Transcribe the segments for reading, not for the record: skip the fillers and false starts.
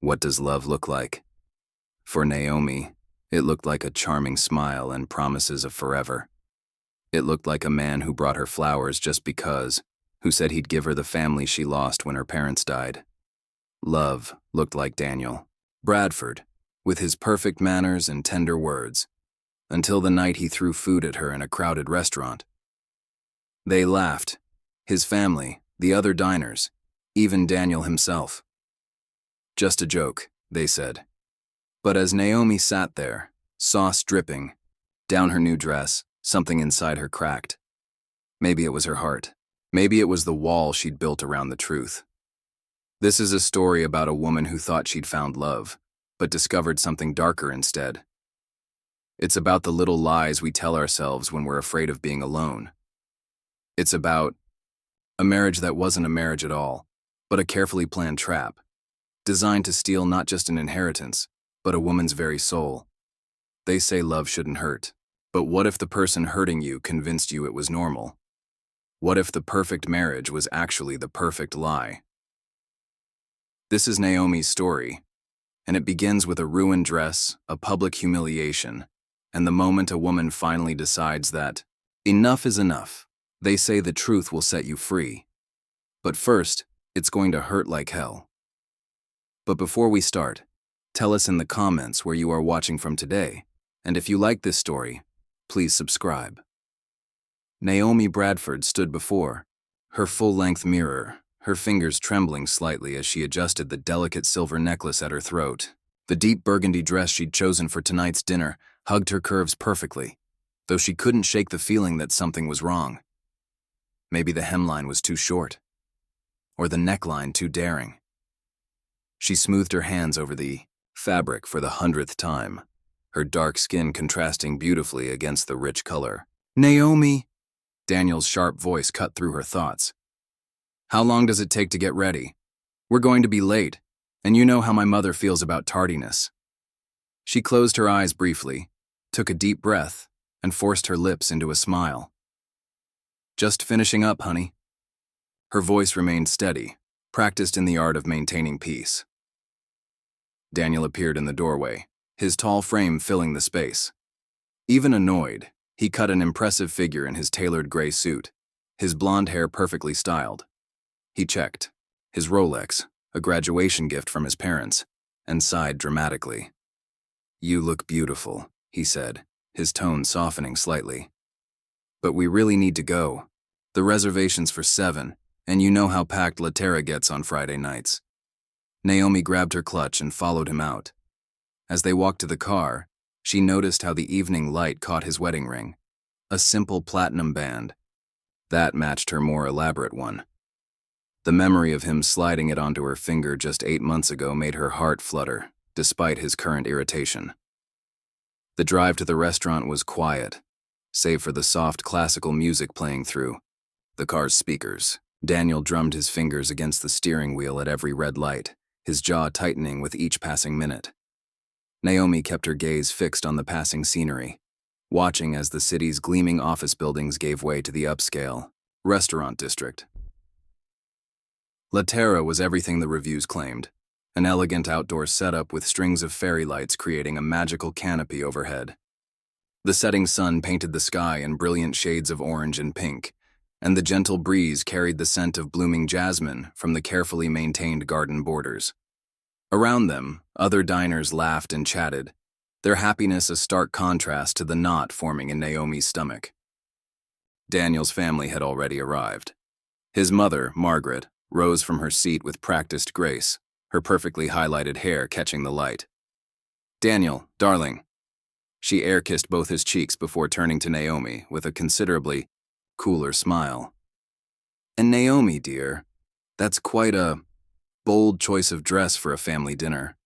What does love look like? For Naomi, it looked like a charming smile and promises of forever. It looked like a man who brought her flowers just because, who said he'd give her the family she lost when her parents died. Love looked like Daniel Bradford, with his perfect manners and tender words, until the night he threw food at her in a crowded restaurant. They laughed, his family, the other diners, even Daniel himself. Just a joke, they said. But as Naomi sat there, sauce dripping, down her new dress, something inside her cracked. Maybe it was her heart. Maybe it was the wall she'd built around the truth. This is a story about a woman who thought she'd found love, but discovered something darker instead. It's about the little lies we tell ourselves when we're afraid of being alone. It's about a marriage that wasn't a marriage at all, but a carefully planned trap, designed to steal not just an inheritance, but a woman's very soul. They say love shouldn't hurt, but what if the person hurting you convinced you it was normal? What if the perfect marriage was actually the perfect lie? This is Naomi's story, and it begins with a ruined dress, a public humiliation, and the moment a woman finally decides that enough is enough. They say the truth will set you free. But first, it's going to hurt like hell. But before we start, tell us in the comments where you are watching from today, and if you like this story, please subscribe. Naomi Bradford stood before her full-length mirror, her fingers trembling slightly as she adjusted the delicate silver necklace at her throat. The deep burgundy dress she'd chosen for tonight's dinner hugged her curves perfectly, though she couldn't shake the feeling that something was wrong. Maybe the hemline was too short, or the neckline too daring. She smoothed her hands over the fabric for the 100th time, her dark skin contrasting beautifully against the rich color. "Naomi!" Daniel's sharp voice cut through her thoughts. "How long does it take to get ready? We're going to be late, and you know how my mother feels about tardiness." She closed her eyes briefly, took a deep breath, and forced her lips into a smile. "Just finishing up, honey." Her voice remained steady, practiced in the art of maintaining peace. Daniel appeared in the doorway, his tall frame filling the space. Even annoyed, he cut an impressive figure in his tailored gray suit, his blonde hair perfectly styled. He checked his Rolex, a graduation gift from his parents, and sighed dramatically. "You look beautiful," he said, his tone softening slightly. "But we really need to go. The reservation's for 7, and you know how packed La Terra gets on Friday nights." Naomi grabbed her clutch and followed him out. As they walked to the car, she noticed how the evening light caught his wedding ring, a simple platinum band. That matched her more elaborate one. The memory of him sliding it onto her finger just 8 months ago made her heart flutter, despite his current irritation. The drive to the restaurant was quiet, save for the soft classical music playing through the car's speakers. Daniel drummed his fingers against the steering wheel at every red light, his jaw tightening with each passing minute. Naomi kept her gaze fixed on the passing scenery, watching as the city's gleaming office buildings gave way to the upscale restaurant district. La Terra was everything the reviews claimed, an elegant outdoor setup with strings of fairy lights creating a magical canopy overhead. The setting sun painted the sky in brilliant shades of orange and pink, and the gentle breeze carried the scent of blooming jasmine from the carefully maintained garden borders. Around them, other diners laughed and chatted, their happiness a stark contrast to the knot forming in Naomi's stomach. Daniel's family had already arrived. His mother, Margaret, rose from her seat with practiced grace, her perfectly highlighted hair catching the light. "Daniel, darling." She air-kissed both his cheeks before turning to Naomi with a considerably cooler smile. "And Naomi, dear, that's quite a bold choice of dress for a family dinner."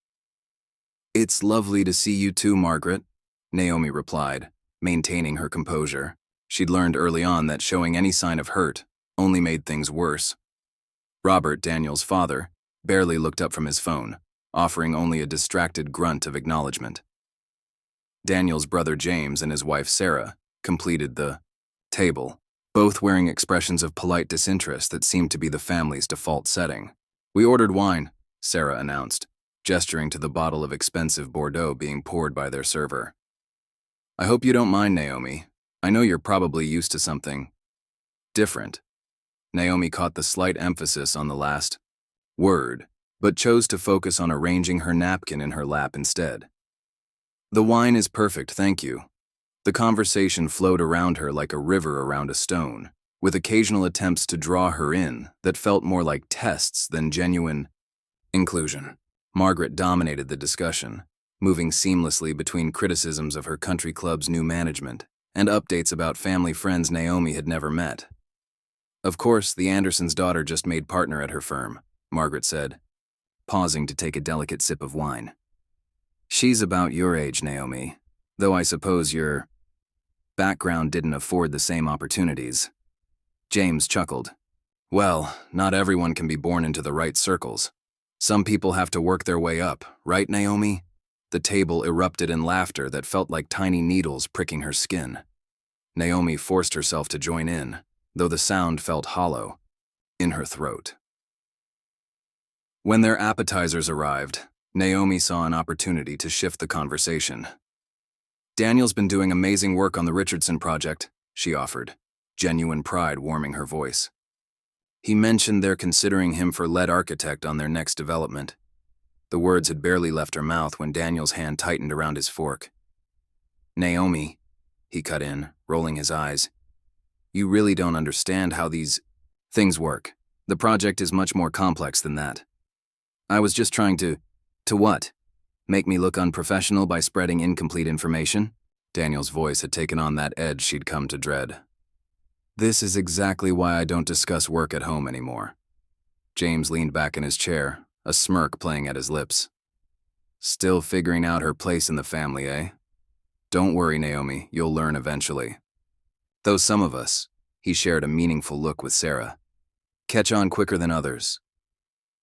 "It's lovely to see you too, Margaret," Naomi replied, maintaining her composure. She'd learned early on that showing any sign of hurt only made things worse. Robert, Daniel's father, barely looked up from his phone, offering only a distracted grunt of acknowledgement. Daniel's brother James and his wife Sarah completed the table, both wearing expressions of polite disinterest that seemed to be the family's default setting. "We ordered wine," Sarah announced, gesturing to the bottle of expensive Bordeaux being poured by their server. I hope you don't mind, Naomi. I know you're probably used to something different. Naomi caught the slight emphasis on the last word, but chose to focus on arranging her napkin in her lap instead. The wine is perfect, thank you. The conversation flowed around her like a river around a stone, with occasional attempts to draw her in that felt more like tests than genuine inclusion. Margaret dominated the discussion, moving seamlessly between criticisms of her country club's new management and updates about family friends Naomi had never met. Of course, the Andersons' daughter just made partner at her firm, Margaret said, pausing to take a delicate sip of wine. She's about your age, Naomi, though I suppose your background didn't afford the same opportunities. James chuckled. Well, not everyone can be born into the right circles. Some people have to work their way up, right, Naomi? The table erupted in laughter that felt like tiny needles pricking her skin. Naomi forced herself to join in, though the sound felt hollow in her throat. When their appetizers arrived, Naomi saw an opportunity to shift the conversation. Daniel's been doing amazing work on the Richardson project, she offered, genuine pride warming her voice. He mentioned they're considering him for lead architect on their next development. The words had barely left her mouth when Daniel's hand tightened around his fork. Naomi, he cut in, rolling his eyes. You really don't understand how these things work. The project is much more complex than that. I was just trying to what? Make me look unprofessional by spreading incomplete information? Daniel's voice had taken on that edge she'd come to dread. This is exactly why I don't discuss work at home anymore. James leaned back in his chair, a smirk playing at his lips. Still figuring out her place in the family, eh? Don't worry, Naomi, you'll learn eventually. Though some of us, he shared a meaningful look with Sarah, catch on quicker than others.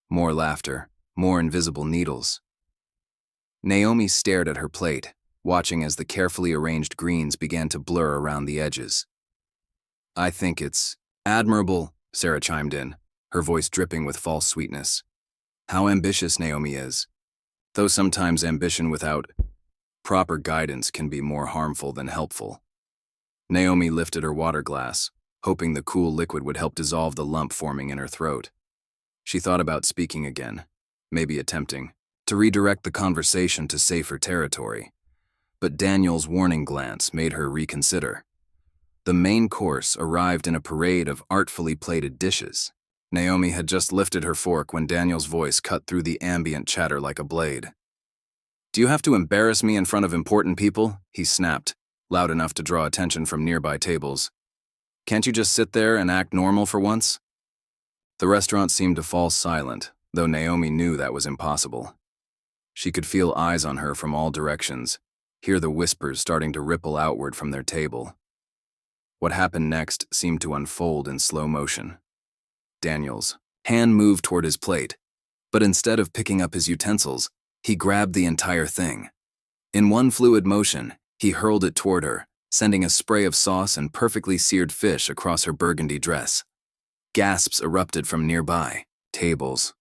More laughter, more invisible needles. Naomi stared at her plate, watching as the carefully arranged greens began to blur around the edges. I think it's admirable, Sarah chimed in, her voice dripping with false sweetness. How ambitious Naomi is. Though sometimes ambition without proper guidance can be more harmful than helpful. Naomi lifted her water glass, hoping the cool liquid would help dissolve the lump forming in her throat. She thought about speaking again, maybe attempting to redirect the conversation to safer territory. But Daniel's warning glance made her reconsider. The main course arrived in a parade of artfully plated dishes. Naomi had just lifted her fork when Daniel's voice cut through the ambient chatter like a blade. Do you have to embarrass me in front of important people? He snapped, loud enough to draw attention from nearby tables. Can't you just sit there and act normal for once? The restaurant seemed to fall silent, though Naomi knew that was impossible. She could feel eyes on her from all directions, hear the whispers starting to ripple outward from their table. What happened next seemed to unfold in slow motion. Daniel's hand moved toward his plate, but instead of picking up his utensils, he grabbed the entire thing. In one fluid motion, he hurled it toward her, sending a spray of sauce and perfectly seared fish across her burgundy dress. Gasps erupted from nearby tables.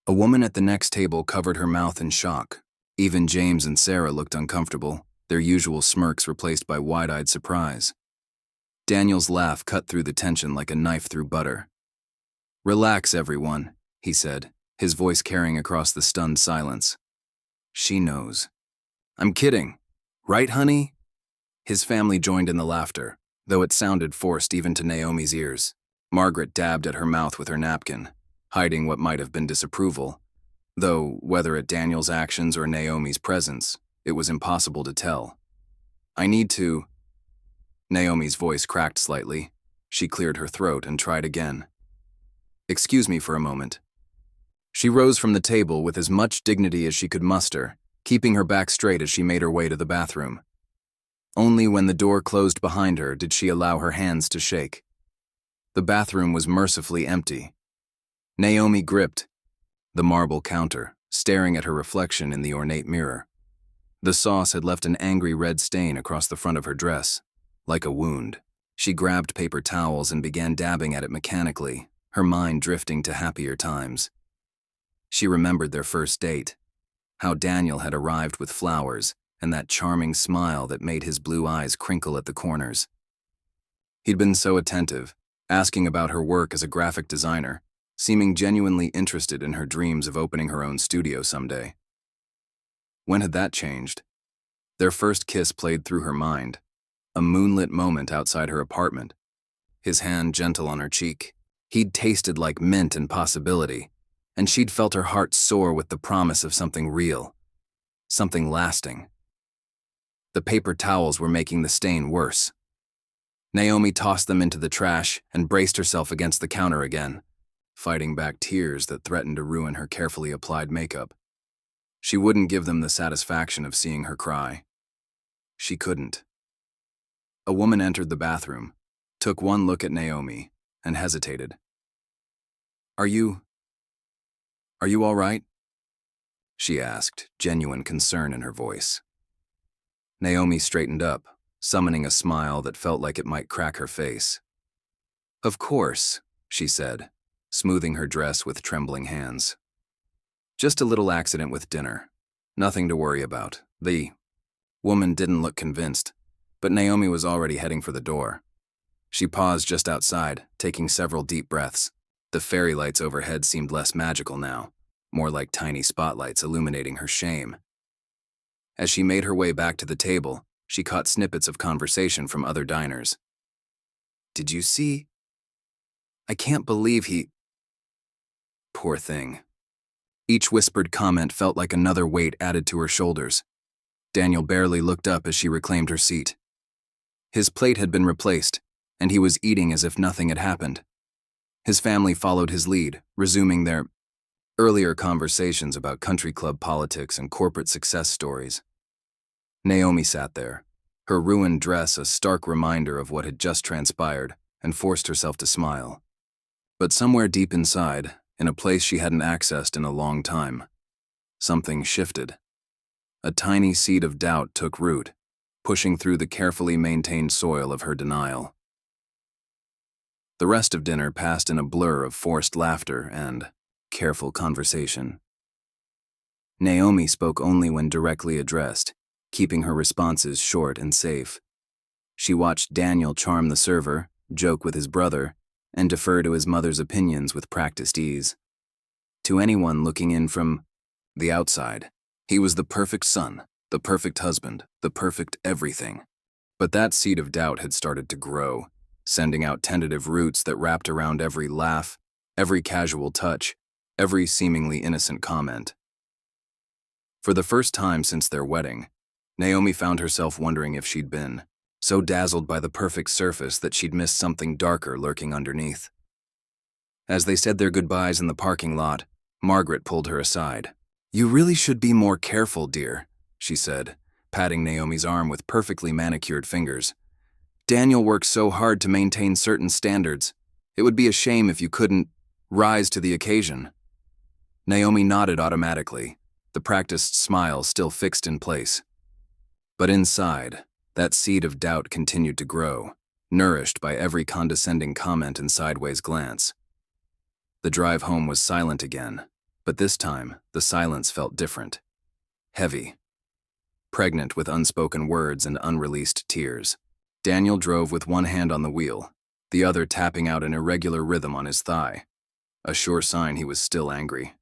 A woman at the next table covered her mouth in shock. Even James and Sarah looked uncomfortable, their usual smirks replaced by wide-eyed surprise. Daniel's laugh cut through the tension like a knife through butter. Relax, everyone, he said, his voice carrying across the stunned silence. She knows. I'm kidding. Right, honey? His family joined in the laughter, though it sounded forced even to Naomi's ears. Margaret dabbed at her mouth with her napkin, hiding what might have been disapproval, though whether at Daniel's actions or Naomi's presence, it was impossible to tell. I need to... Naomi's voice cracked slightly. She cleared her throat and tried again. Excuse me for a moment. She rose from the table with as much dignity as she could muster, keeping her back straight as she made her way to the bathroom. Only when the door closed behind her did she allow her hands to shake. The bathroom was mercifully empty. Naomi gripped the marble counter, staring at her reflection in the ornate mirror. The sauce had left an angry red stain across the front of her dress, like a wound. She grabbed paper towels and began dabbing at it mechanically, her mind drifting to happier times. She remembered their first date, how Daniel had arrived with flowers and that charming smile that made his blue eyes crinkle at the corners. He'd been so attentive, asking about her work as a graphic designer, seeming genuinely interested in her dreams of opening her own studio someday. When had that changed? Their first kiss played through her mind, a moonlit moment outside her apartment, his hand gentle on her cheek. He'd tasted like mint and possibility, and she'd felt her heart soar with the promise of something real, something lasting. The paper towels were making the stain worse. Naomi tossed them into the trash and braced herself against the counter again, fighting back tears that threatened to ruin her carefully applied makeup. She wouldn't give them the satisfaction of seeing her cry. She couldn't. A woman entered the bathroom, took one look at Naomi, and hesitated. Are you all right?" she asked, genuine concern in her voice. Naomi straightened up, summoning a smile that felt like it might crack her face. "Of course," she said, smoothing her dress with trembling hands. "Just a little accident with dinner. Nothing to worry about." The woman didn't look convinced, but Naomi was already heading for the door. She paused just outside, taking several deep breaths. The fairy lights overhead seemed less magical now, more like tiny spotlights illuminating her shame. As she made her way back to the table, she caught snippets of conversation from other diners. "Did you see? I can't believe he..." Poor thing. Each whispered comment felt like another weight added to her shoulders. Daniel barely looked up as she reclaimed her seat. His plate had been replaced, and he was eating as if nothing had happened. His family followed his lead, resuming their earlier conversations about country club politics and corporate success stories. Naomi sat there, her ruined dress a stark reminder of what had just transpired, and forced herself to smile. But somewhere deep inside, in a place she hadn't accessed in a long time, something shifted. A tiny seed of doubt took root, pushing through the carefully maintained soil of her denial. The rest of dinner passed in a blur of forced laughter and careful conversation. Naomi spoke only when directly addressed, keeping her responses short and safe. She watched Daniel charm the server, joke with his brother, and defer to his mother's opinions with practiced ease. To anyone looking in from the outside, he was the perfect son, the perfect husband, the perfect everything. But that seed of doubt had started to grow, sending out tentative roots that wrapped around every laugh, every casual touch, every seemingly innocent comment. For the first time since their wedding, Naomi found herself wondering if she'd been so dazzled by the perfect surface that she'd missed something darker lurking underneath. As they said their goodbyes in the parking lot, Margaret pulled her aside. "You really should be more careful, dear," she said, patting Naomi's arm with perfectly manicured fingers. "Daniel works so hard to maintain certain standards. It would be a shame if you couldn't rise to the occasion." Naomi nodded automatically, the practiced smile still fixed in place. But inside, that seed of doubt continued to grow, nourished by every condescending comment and sideways glance. The drive home was silent again, but this time, the silence felt different. Heavy. Pregnant with unspoken words and unreleased tears. Daniel drove with one hand on the wheel, the other tapping out an irregular rhythm on his thigh, a sure sign he was still angry.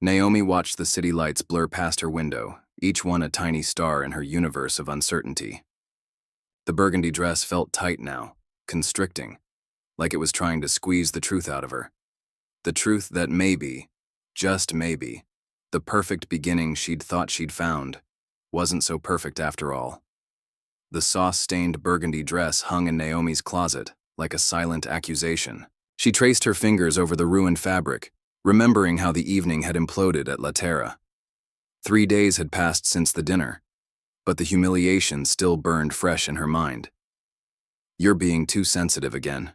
Naomi watched the city lights blur past her window, each one a tiny star in her universe of uncertainty. The burgundy dress felt tight now, constricting, like it was trying to squeeze the truth out of her. The truth that maybe, just maybe, the perfect beginning she'd thought she'd found wasn't so perfect after all. The sauce-stained burgundy dress hung in Naomi's closet, like a silent accusation. She traced her fingers over the ruined fabric, remembering how the evening had imploded at La Terra. 3 days had passed since the dinner, but the humiliation still burned fresh in her mind. "You're being too sensitive again."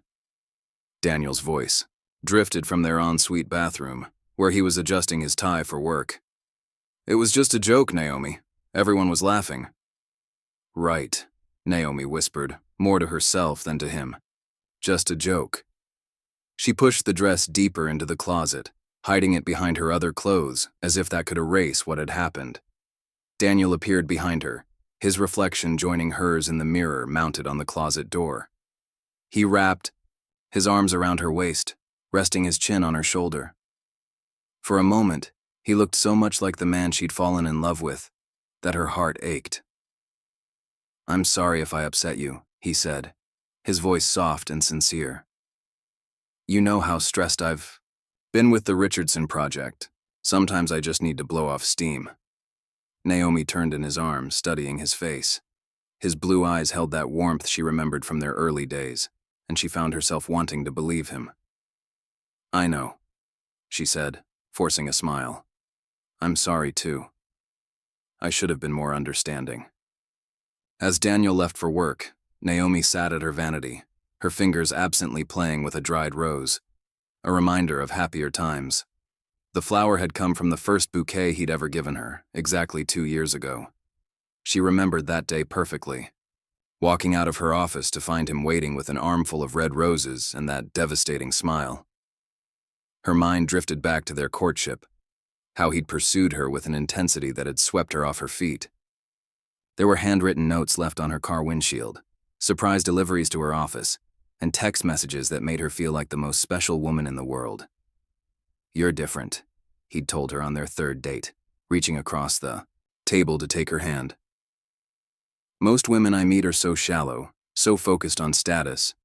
Daniel's voice drifted from their ensuite bathroom, where he was adjusting his tie for work. "It was just a joke, Naomi. Everyone was laughing." "Right," Naomi whispered, more to herself than to him. "Just a joke." She pushed the dress deeper into the closet, hiding it behind her other clothes as if that could erase what had happened. Daniel appeared behind her, his reflection joining hers in the mirror mounted on the closet door. He wrapped his arms around her waist, resting his chin on her shoulder. For a moment, he looked so much like the man she'd fallen in love with that her heart ached. "I'm sorry if I upset you," he said, his voice soft and sincere. "You know how stressed I've been with the Richardson project. Sometimes I just need to blow off steam." Naomi turned in his arms, studying his face. His blue eyes held that warmth she remembered from their early days, and she found herself wanting to believe him. "I know," she said, forcing a smile. "I'm sorry, too. I should have been more understanding." As Daniel left for work, Naomi sat at her vanity, her fingers absently playing with a dried rose, a reminder of happier times. The flower had come from the first bouquet he'd ever given her, exactly 2 years ago. She remembered that day perfectly, walking out of her office to find him waiting with an armful of red roses and that devastating smile. Her mind drifted back to their courtship, how he'd pursued her with an intensity that had swept her off her feet. There were handwritten notes left on her car windshield, surprise deliveries to her office, and text messages that made her feel like the most special woman in the world. "You're different," he'd told her on their third date, reaching across the table to take her hand. "Most women I meet are so shallow, so focused on status.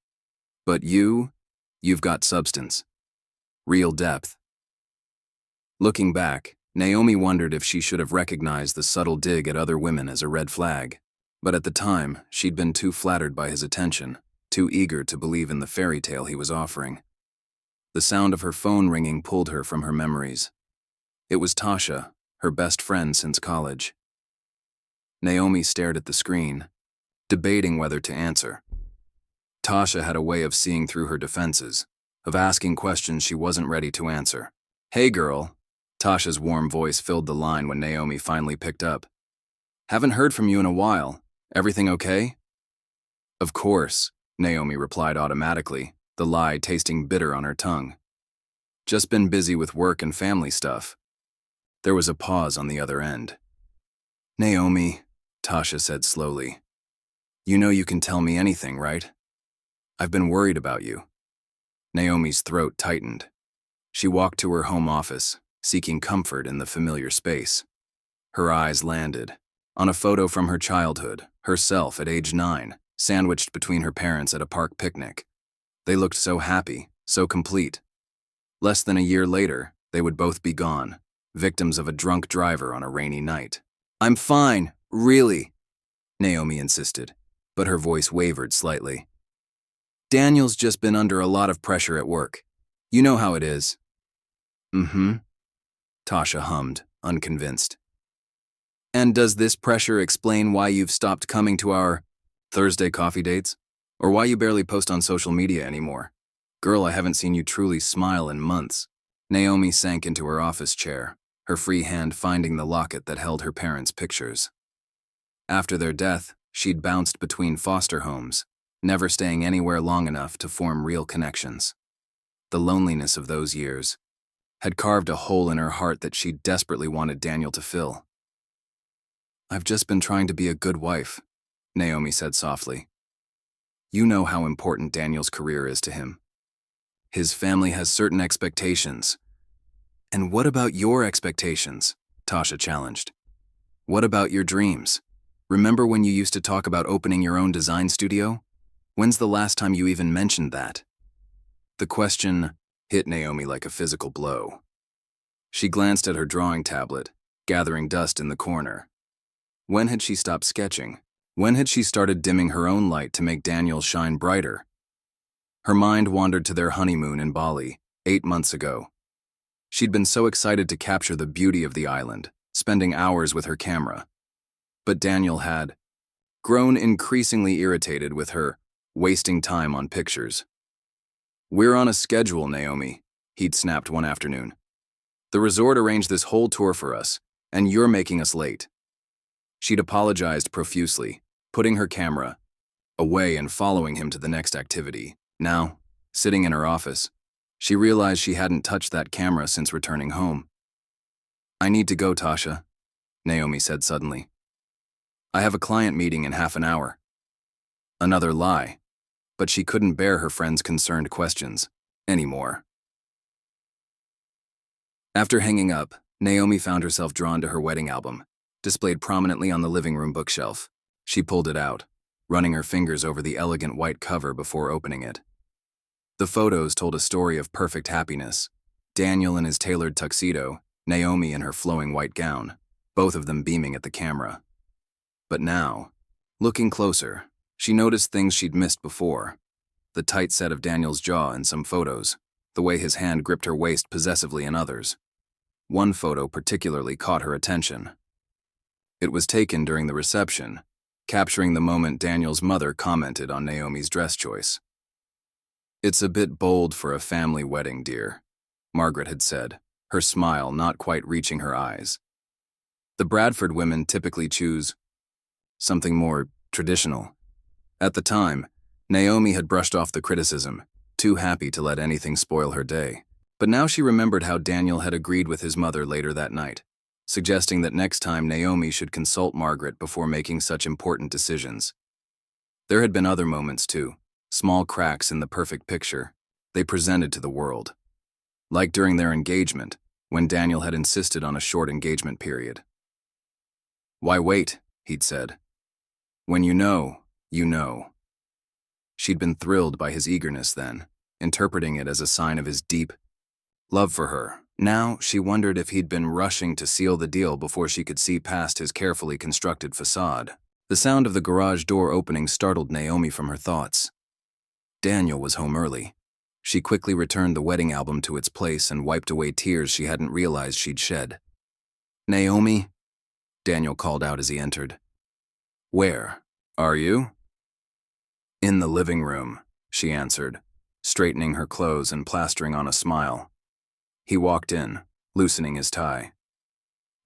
But you've got substance. Real depth." Looking back, Naomi wondered if she should have recognized the subtle dig at other women as a red flag. But at the time, she'd been too flattered by his attention, too eager to believe in the fairy tale he was offering. The sound of her phone ringing pulled her from her memories. It was Tasha, her best friend since college. Naomi stared at the screen, debating whether to answer. Tasha had a way of seeing through her defenses, of asking questions she wasn't ready to answer. "Hey girl," Tasha's warm voice filled the line when Naomi finally picked up. "Haven't heard from you in a while. Everything okay?" "Of course," Naomi replied automatically, the lie tasting bitter on her tongue. "Just been busy with work and family stuff." There was a pause on the other end. "Naomi," Tasha said slowly, "you know you can tell me anything, right? I've been worried about you." Naomi's throat tightened. She walked to her home office, seeking comfort in the familiar space. Her eyes landed on a photo from her childhood, herself at age 9, sandwiched between her parents at a park picnic. They looked so happy, so complete. Less than a year later, they would both be gone, victims of a drunk driver on a rainy night. "I'm fine, really," Naomi insisted, but her voice wavered slightly. "Daniel's just been under a lot of pressure at work. You know how it is." "Mm-hmm," Tasha hummed, unconvinced. "And does this pressure explain why you've stopped coming to our Thursday coffee dates? Or why you barely post on social media anymore? Girl, I haven't seen you truly smile in months." Naomi sank into her office chair, her free hand finding the locket that held her parents' pictures. After their death, she'd bounced between foster homes, never staying anywhere long enough to form real connections. The loneliness of those years had carved a hole in her heart that she desperately wanted Daniel to fill. "I've just been trying to be a good wife," Naomi said softly. "You know how important Daniel's career is to him. His family has certain expectations." "And what about your expectations?" Tasha challenged. "What about your dreams? Remember when you used to talk about opening your own design studio? When's the last time you even mentioned that?" The question hit Naomi like a physical blow. She glanced at her drawing tablet, gathering dust in the corner. When had she stopped sketching? When had she started dimming her own light to make Daniel shine brighter? Her mind wandered to their honeymoon in Bali, 8 months ago. She'd been so excited to capture the beauty of the island, spending hours with her camera. But Daniel had grown increasingly irritated with her wasting time on pictures. "We're on a schedule, Naomi," he'd snapped one afternoon. "The resort arranged this whole tour for us, and you're making us late." She'd apologized profusely, putting her camera away and following him to the next activity. Now, sitting in her office, She realized she hadn't touched that camera since returning home. "I need to go, Tasha," Naomi said suddenly. "I have a client meeting in half an hour." Another lie, but she couldn't bear her friend's concerned questions anymore. After hanging up, Naomi found herself drawn to her wedding album, displayed prominently on the living room bookshelf. She pulled it out, running her fingers over the elegant white cover before opening it. The photos told a story of perfect happiness. Daniel in his tailored tuxedo, Naomi in her flowing white gown, both of them beaming at the camera. But now, looking closer, she noticed things she'd missed before. The tight set of Daniel's jaw in some photos, the way his hand gripped her waist possessively in others. One photo particularly caught her attention. It was taken during the reception, capturing the moment Daniel's mother commented on Naomi's dress choice. "It's a bit bold for a family wedding, dear," Margaret had said, her smile not quite reaching her eyes. "The Bradford women typically choose something more traditional." At the time, Naomi had brushed off the criticism, too happy to let anything spoil her day. But now she remembered how Daniel had agreed with his mother later that night, suggesting that next time Naomi should consult Margaret before making such important decisions. There had been other moments too, small cracks in the perfect picture they presented to the world. Like during their engagement, when Daniel had insisted on a short engagement period. "Why wait?" he'd said. "When you know, you know." She'd been thrilled by his eagerness then, interpreting it as a sign of his deep love for her. Now she wondered if he'd been rushing to seal the deal before she could see past his carefully constructed facade. The sound of the garage door opening startled Naomi from her thoughts. Daniel was home early. She quickly returned the wedding album to its place and wiped away tears she hadn't realized she'd shed. "Naomi?" Daniel called out as he entered. "Where are you?" "In the living room," she answered, straightening her clothes and plastering on a smile. He walked in, loosening his tie.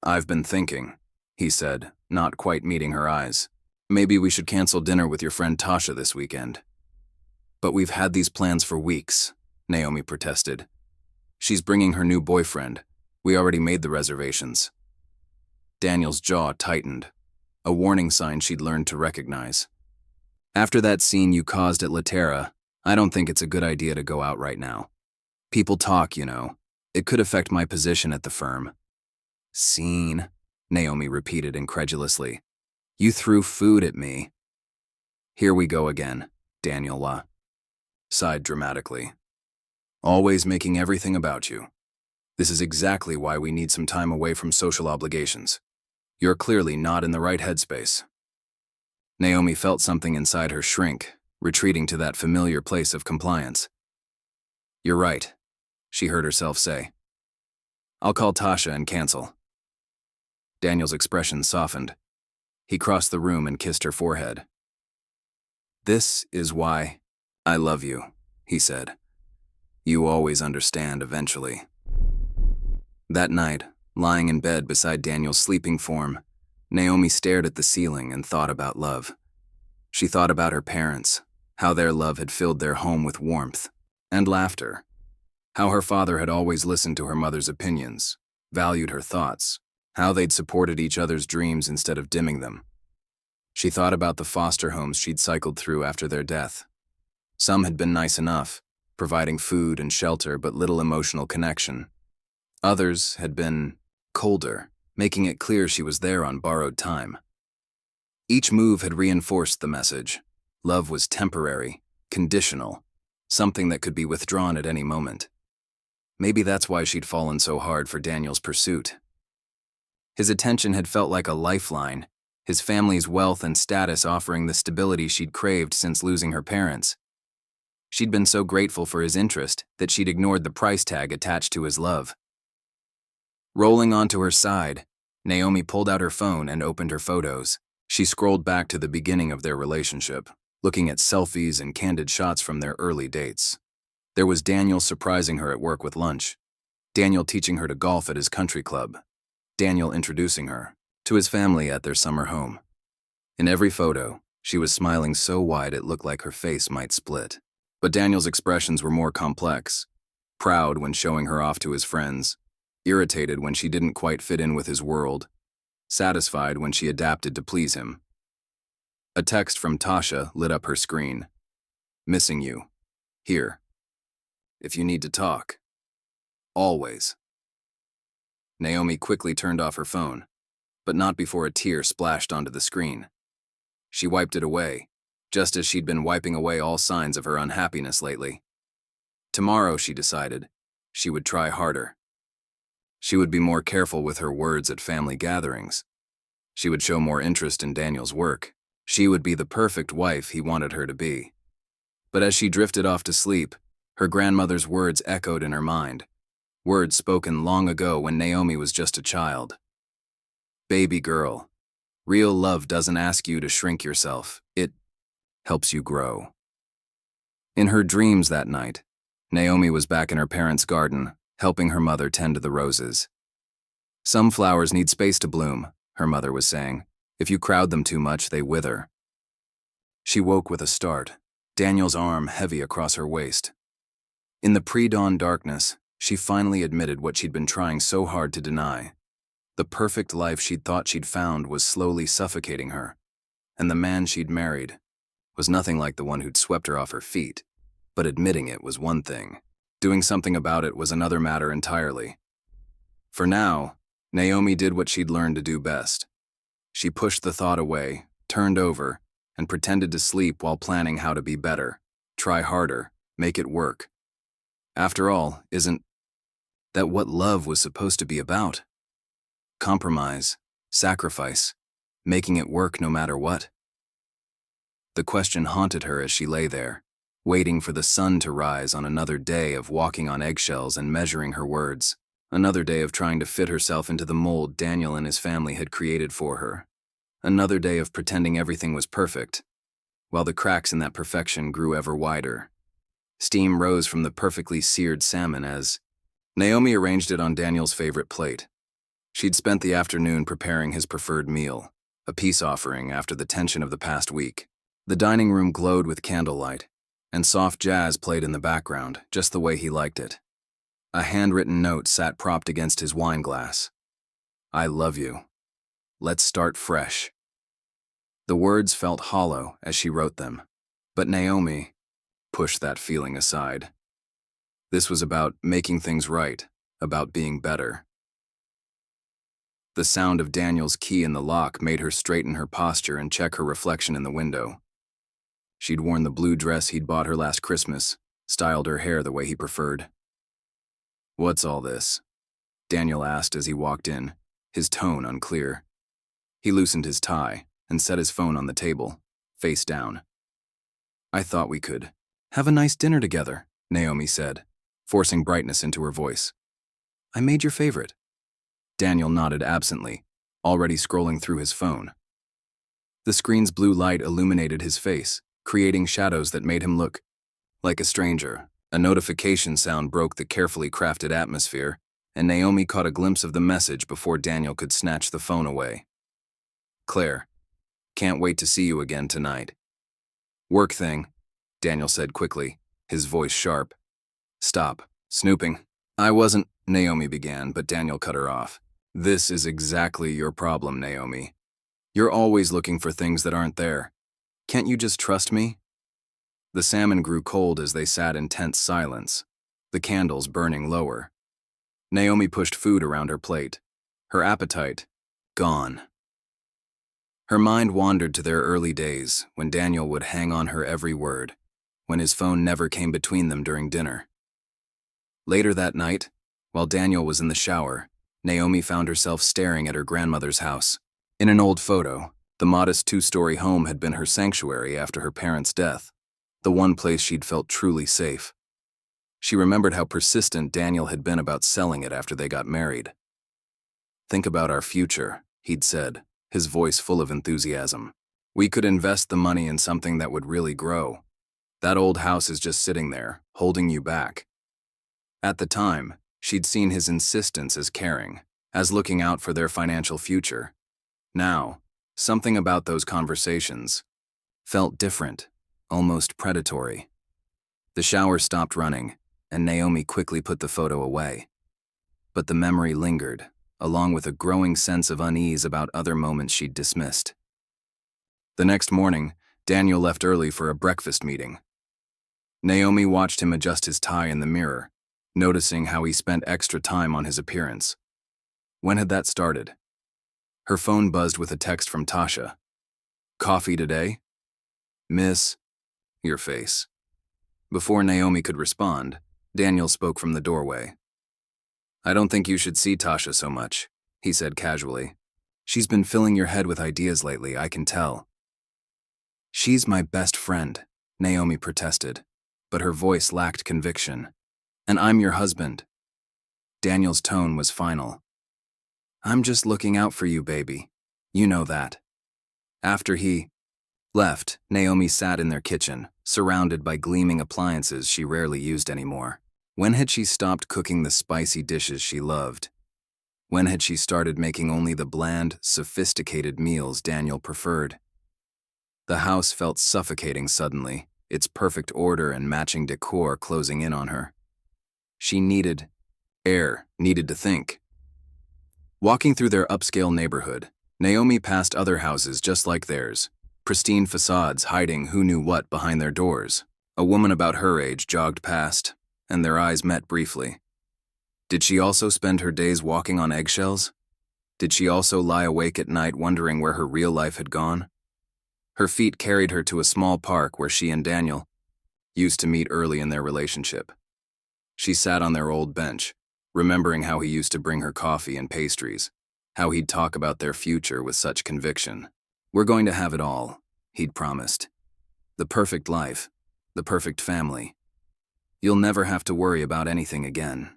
"I've been thinking," he said, not quite meeting her eyes. "Maybe we should cancel dinner with your friend Tasha this weekend." "But we've had these plans for weeks," Naomi protested. "She's bringing her new boyfriend. We already made the reservations." Daniel's jaw tightened, a warning sign she'd learned to recognize. "After that scene you caused at Laterra, I don't think it's a good idea to go out right now. People talk, you know. It could affect my position at the firm." "Scene," Naomi repeated incredulously. "You threw food at me." "Here we go again," Daniel sighed dramatically. "Always making everything about you. This is exactly why we need some time away from social obligations. You're clearly not in the right headspace." Naomi felt something inside her shrink, retreating to that familiar place of compliance. "You're right," she heard herself say. "I'll call Tasha and cancel." Daniel's expression softened. He crossed the room and kissed her forehead. "This is why I love you," he said. "You always understand eventually." That night, lying in bed beside Daniel's sleeping form, Naomi stared at the ceiling and thought about love. She thought about her parents, how their love had filled their home with warmth and laughter, how her father had always listened to her mother's opinions, valued her thoughts, how they'd supported each other's dreams instead of dimming them. She thought about the foster homes she'd cycled through after their death. Some had been nice enough, providing food and shelter but little emotional connection. Others had been colder, making it clear she was there on borrowed time. Each move had reinforced the message. Love was temporary, conditional, something that could be withdrawn at any moment. Maybe that's why she'd fallen so hard for Daniel's pursuit. His attention had felt like a lifeline, his family's wealth and status offering the stability she'd craved since losing her parents. She'd been so grateful for his interest that she'd ignored the price tag attached to his love. Rolling onto her side, Naomi pulled out her phone and opened her photos. She scrolled back to the beginning of their relationship, looking at selfies and candid shots from their early dates. There was Daniel surprising her at work with lunch, Daniel teaching her to golf at his country club, Daniel introducing her to his family at their summer home. In every photo, she was smiling so wide it looked like her face might split. But Daniel's expressions were more complex. proud when showing her off to his friends, irritated when she didn't quite fit in with his world, satisfied when she adapted to please him. A text from Tasha lit up her screen. Missing you. Here. If you need to talk. Always. Naomi quickly turned off her phone, but not before a tear splashed onto the screen. She wiped it away, just as she'd been wiping away all signs of her unhappiness lately. Tomorrow, she decided, she would try harder. She would be more careful with her words at family gatherings. She would show more interest in Daniel's work. She would be the perfect wife he wanted her to be. But as she drifted off to sleep, her grandmother's words echoed in her mind, words spoken long ago when Naomi was just a child. Baby girl, real love doesn't ask you to shrink yourself, it helps you grow. In her dreams that night, Naomi was back in her parents' garden, helping her mother tend to the roses. Some flowers need space to bloom, her mother was saying. If you crowd them too much, they wither. She woke with a start, Daniel's arm heavy across her waist. In the pre-dawn darkness, she finally admitted what she'd been trying so hard to deny. The perfect life she'd thought she'd found was slowly suffocating her, and the man she'd married was nothing like the one who'd swept her off her feet. But admitting it was one thing. Doing something about it was another matter entirely. For now, Naomi did what she'd learned to do best. She pushed the thought away, turned over, and pretended to sleep while planning how to be better, try harder, make it work. After all, isn't that what love was supposed to be about? Compromise, sacrifice, making it work no matter what. The question haunted her as she lay there, waiting for the sun to rise on another day of walking on eggshells and measuring her words, another day of trying to fit herself into the mold Daniel and his family had created for her, another day of pretending everything was perfect, while the cracks in that perfection grew ever wider. Steam rose from the perfectly seared salmon as Naomi arranged it on Daniel's favorite plate. She'd spent the afternoon preparing his preferred meal, a peace offering after the tension of the past week. The dining room glowed with candlelight, and soft jazz played in the background, just the way he liked it. A handwritten note sat propped against his wine glass. I love you. Let's start fresh. The words felt hollow as she wrote them, but Naomi pushed that feeling aside. This was about making things right, about being better. The sound of Daniel's key in the lock made her straighten her posture and check her reflection in the window. She'd worn the blue dress he'd bought her last Christmas, styled her hair the way he preferred. What's all this? Daniel asked as he walked in, his tone unclear. He loosened his tie and set his phone on the table, face down. I thought we could have a nice dinner together, Naomi said, forcing brightness into her voice. I made your favorite. Daniel nodded absently, already scrolling through his phone. The screen's blue light illuminated his face, creating shadows that made him look like a stranger. A notification sound broke the carefully crafted atmosphere, and Naomi caught a glimpse of the message before Daniel could snatch the phone away. Claire, can't wait to see you again tonight. Work thing, Daniel said quickly, his voice sharp. Stop, snooping. I wasn't, Naomi began, but Daniel cut her off. This is exactly your problem, Naomi. You're always looking for things that aren't there. Can't you just trust me? The salmon grew cold as they sat in tense silence, the candles burning lower. Naomi pushed food around her plate, her appetite gone. Her mind wandered to their early days when Daniel would hang on her every word, when his phone never came between them during dinner. Later that night, while Daniel was in the shower, Naomi found herself staring at her grandmother's house. In an old photo, the modest two-story home had been her sanctuary after her parents' death, the one place she'd felt truly safe. She remembered how persistent Daniel had been about selling it after they got married. Think about our future, he'd said, his voice full of enthusiasm. We could invest the money in something that would really grow. That old house is just sitting there, holding you back. At the time, she'd seen his insistence as caring, as looking out for their financial future. Now, something about those conversations felt different, almost predatory. The shower stopped running, and Naomi quickly put the photo away. But the memory lingered, along with a growing sense of unease about other moments she'd dismissed. The next morning, Daniel left early for a breakfast meeting. Naomi watched him adjust his tie in the mirror, noticing how he spent extra time on his appearance. When had that started? Her phone buzzed with a text from Tasha. "Coffee today? Miss, your face." Before Naomi could respond, Daniel spoke from the doorway. "I don't think you should see Tasha so much," he said casually. "She's been filling your head with ideas lately, I can tell." "She's my best friend," Naomi protested, but her voice lacked conviction. "And I'm your husband." Daniel's tone was final. "I'm just looking out for you, baby. You know that." After he left, Naomi sat in their kitchen, surrounded by gleaming appliances she rarely used anymore. When had she stopped cooking the spicy dishes she loved? When had she started making only the bland, sophisticated meals Daniel preferred? The house felt suffocating suddenly, its perfect order and matching decor closing in on her. She needed air, needed to think. Walking through their upscale neighborhood, Naomi passed other houses just like theirs, pristine facades hiding who knew what behind their doors. A woman about her age jogged past, and their eyes met briefly. Did she also spend her days walking on eggshells? Did she also lie awake at night wondering where her real life had gone? Her feet carried her to a small park where she and Daniel used to meet early in their relationship. She sat on their old bench, remembering how he used to bring her coffee and pastries, how he'd talk about their future with such conviction. "We're going to have it all," he'd promised. "The perfect life, the perfect family. You'll never have to worry about anything again."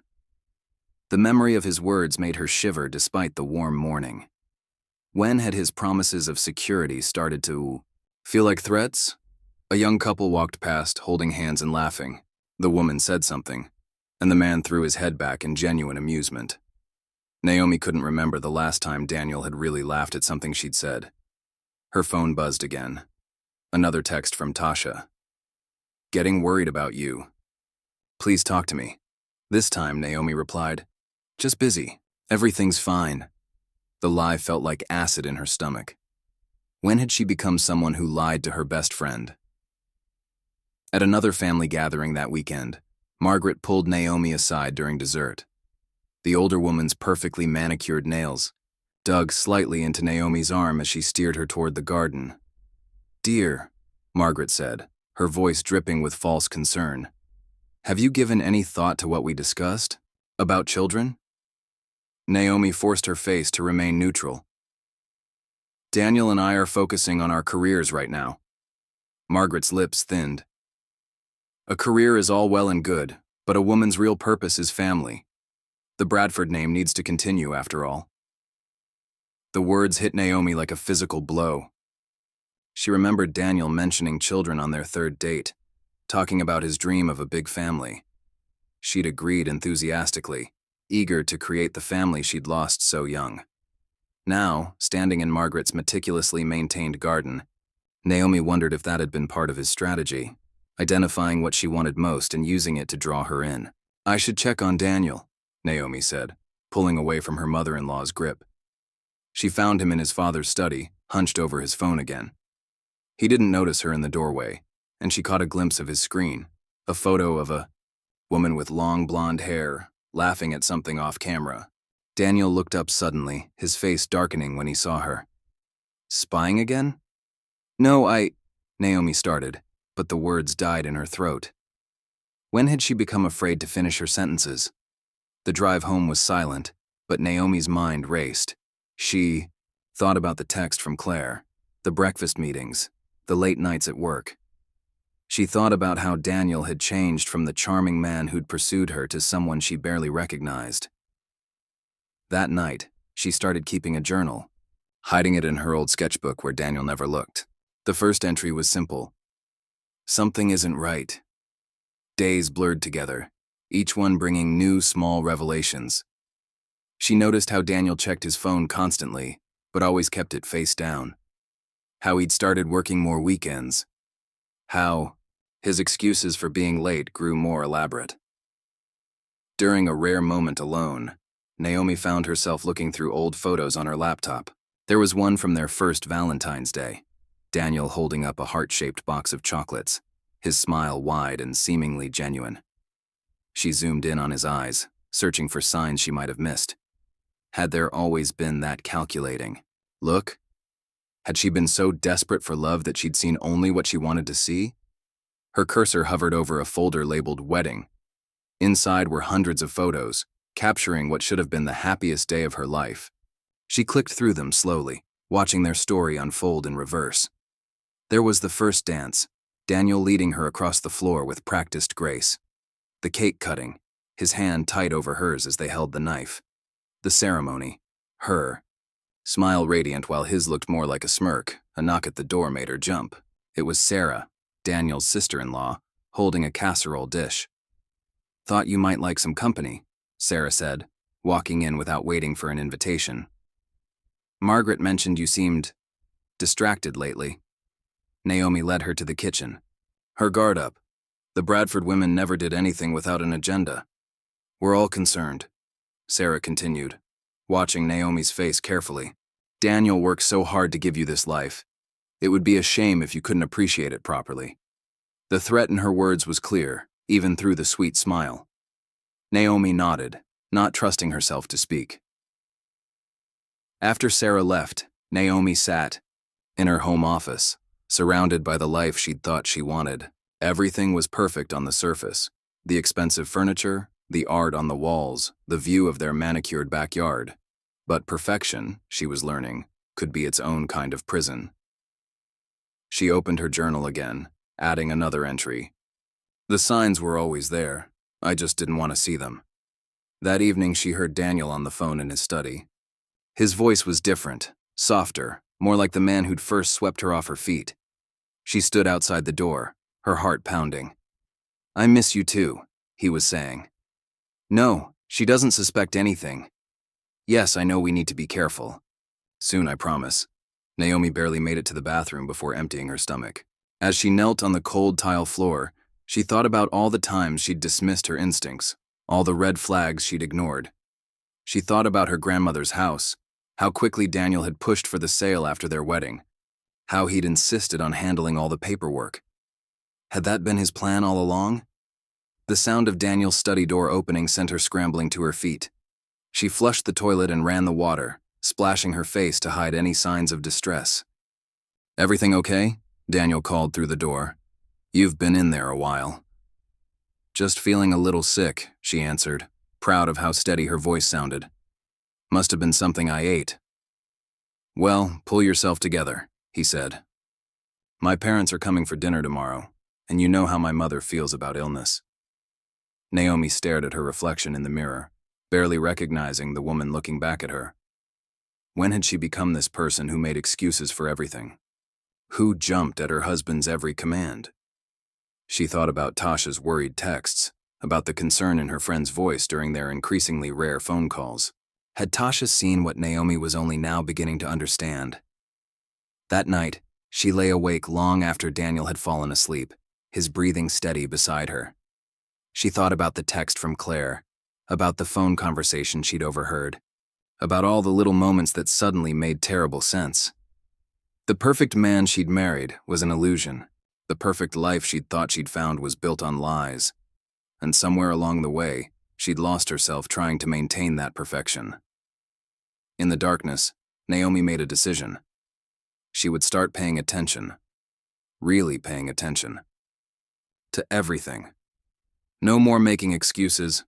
The memory of his words made her shiver despite the warm morning. When had his promises of security started to feel like threats? A young couple walked past, holding hands and laughing. The woman said something, and the man threw his head back in genuine amusement. Naomi couldn't remember the last time Daniel had really laughed at something she'd said. Her phone buzzed again. Another text from Tasha. "Getting worried about you. Please talk to me." This time, Naomi replied, "Just busy. Everything's fine." The lie felt like acid in her stomach. When had she become someone who lied to her best friend? At another family gathering that weekend, Margaret pulled Naomi aside during dessert. The older woman's perfectly manicured nails dug slightly into Naomi's arm as she steered her toward the garden. "Dear," Margaret said, her voice dripping with false concern, "have you given any thought to what we discussed? About children?" Naomi forced her face to remain neutral. "Daniel and I are focusing on our careers right now." Margaret's lips thinned. "A career is all well and good, but a woman's real purpose is family. The Bradford name needs to continue, after all." The words hit Naomi like a physical blow. She remembered Daniel mentioning children on their third date, talking about his dream of a big family. She'd agreed enthusiastically, eager to create the family she'd lost so young. Now, standing in Margaret's meticulously maintained garden, Naomi wondered if that had been part of his strategy, identifying what she wanted most and using it to draw her in. "I should check on Daniel," Naomi said, pulling away from her mother-in-law's grip. She found him in his father's study, hunched over his phone again. He didn't notice her in the doorway, and she caught a glimpse of his screen, a photo of a woman with long blonde hair, laughing at something off camera. Daniel looked up suddenly, his face darkening when he saw her. "Spying again?" "No, Naomi started, but the words died in her throat. When had she become afraid to finish her sentences? The drive home was silent, but Naomi's mind raced. She thought about the text from Claire, the breakfast meetings, the late nights at work. She thought about how Daniel had changed from the charming man who'd pursued her to someone she barely recognized. That night, she started keeping a journal, hiding it in her old sketchbook where Daniel never looked. The first entry was simple. "Something isn't right." Days blurred together, each one bringing new small revelations. She noticed how Daniel checked his phone constantly, but always kept it face down. How he'd started working more weekends. How his excuses for being late grew more elaborate. During a rare moment alone, Naomi found herself looking through old photos on her laptop. There was one from their first Valentine's Day, Daniel holding up a heart-shaped box of chocolates, his smile wide and seemingly genuine. She zoomed in on his eyes, searching for signs she might have missed. Had there always been that calculating look? Had she been so desperate for love that she'd seen only what she wanted to see? Her cursor hovered over a folder labeled Wedding. Inside were hundreds of photos, capturing what should have been the happiest day of her life. She clicked through them slowly, watching their story unfold in reverse. There was the first dance, Daniel leading her across the floor with practiced grace. The cake cutting, his hand tight over hers as they held the knife. The ceremony, her smile radiant while his looked more like a smirk. A knock at the door made her jump. It was Sarah, Daniel's sister-in-law, holding a casserole dish. "Thought you might like some company," Sarah said, walking in without waiting for an invitation. "Margaret mentioned you seemed distracted lately." Naomi led her to the kitchen, her guard up. The Bradford women never did anything without an agenda. "We're all concerned," Sarah continued, watching Naomi's face carefully. "Daniel worked so hard to give you this life. It would be a shame if you couldn't appreciate it properly." The threat in her words was clear, even through the sweet smile. Naomi nodded, not trusting herself to speak. After Sarah left, Naomi sat in her home office, surrounded by the life she'd thought she wanted. Everything was perfect on the surface. The expensive furniture, the art on the walls, the view of their manicured backyard. But perfection, she was learning, could be its own kind of prison. She opened her journal again, adding another entry. "The signs were always there. I just didn't want to see them." That evening she heard Daniel on the phone in his study. His voice was different, softer, more like the man who'd first swept her off her feet. She stood outside the door, her heart pounding. "I miss you too," he was saying. "No, she doesn't suspect anything. Yes, I know we need to be careful. Soon, I promise." Naomi barely made it to the bathroom before emptying her stomach. As she knelt on the cold tile floor, she thought about all the times she'd dismissed her instincts, all the red flags she'd ignored. She thought about her grandmother's house, how quickly Daniel had pushed for the sale after their wedding, how he'd insisted on handling all the paperwork. Had that been his plan all along? The sound of Daniel's study door opening sent her scrambling to her feet. She flushed the toilet and ran the water, splashing her face to hide any signs of distress. "Everything okay?" Daniel called through the door. "You've been in there a while." "Just feeling a little sick," she answered, proud of how steady her voice sounded. "Must have been something I ate." "Well, pull yourself together," he said. "My parents are coming for dinner tomorrow, and you know how my mother feels about illness." Naomi stared at her reflection in the mirror, barely recognizing the woman looking back at her. When had she become this person who made excuses for everything? Who jumped at her husband's every command? She thought about Tasha's worried texts, about the concern in her friend's voice during their increasingly rare phone calls. Had Tasha seen what Naomi was only now beginning to understand? That night, she lay awake long after Daniel had fallen asleep, his breathing steady beside her. She thought about the text from Claire, about the phone conversation she'd overheard, about all the little moments that suddenly made terrible sense. The perfect man she'd married was an illusion. The perfect life she'd thought she'd found was built on lies. And somewhere along the way, she'd lost herself trying to maintain that perfection. In the darkness, Naomi made a decision. She would start paying attention. Really paying attention. To everything. No more making excuses.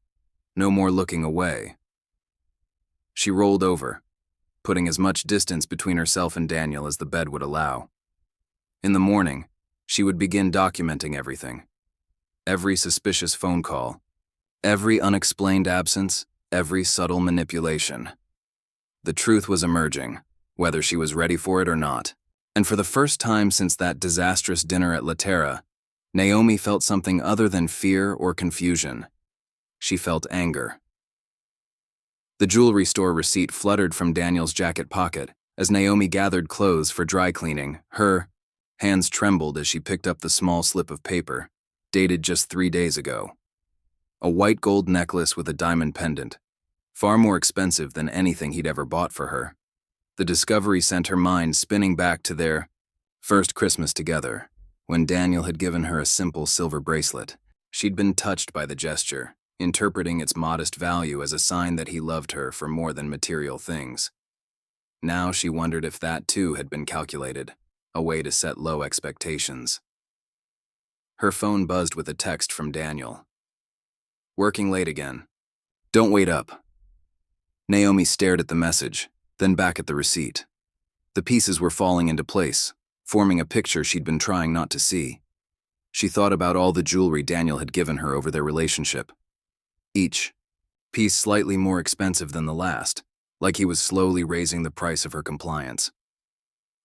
No more looking away. She rolled over, putting as much distance between herself and Daniel as the bed would allow. In the morning, she would begin documenting everything. Every suspicious phone call, every unexplained absence, every subtle manipulation. The truth was emerging, whether she was ready for it or not. And for the first time since that disastrous dinner at La Terra, Naomi felt something other than fear or confusion. She felt anger. The jewelry store receipt fluttered from Daniel's jacket pocket as Naomi gathered clothes for dry cleaning. Her hands trembled as she picked up the small slip of paper, dated just 3 days ago. A white gold necklace with a diamond pendant, far more expensive than anything he'd ever bought for her. The discovery sent her mind spinning back to their first Christmas together, when Daniel had given her a simple silver bracelet. She'd been touched by the gesture, interpreting its modest value as a sign that he loved her for more than material things. Now she wondered if that too had been calculated, a way to set low expectations. Her phone buzzed with a text from Daniel. "Working late again. Don't wait up." Naomi stared at the message, then back at the receipt. The pieces were falling into place, forming a picture she'd been trying not to see. She thought about all the jewelry Daniel had given her over their relationship. Each piece slightly more expensive than the last, like he was slowly raising the price of her compliance.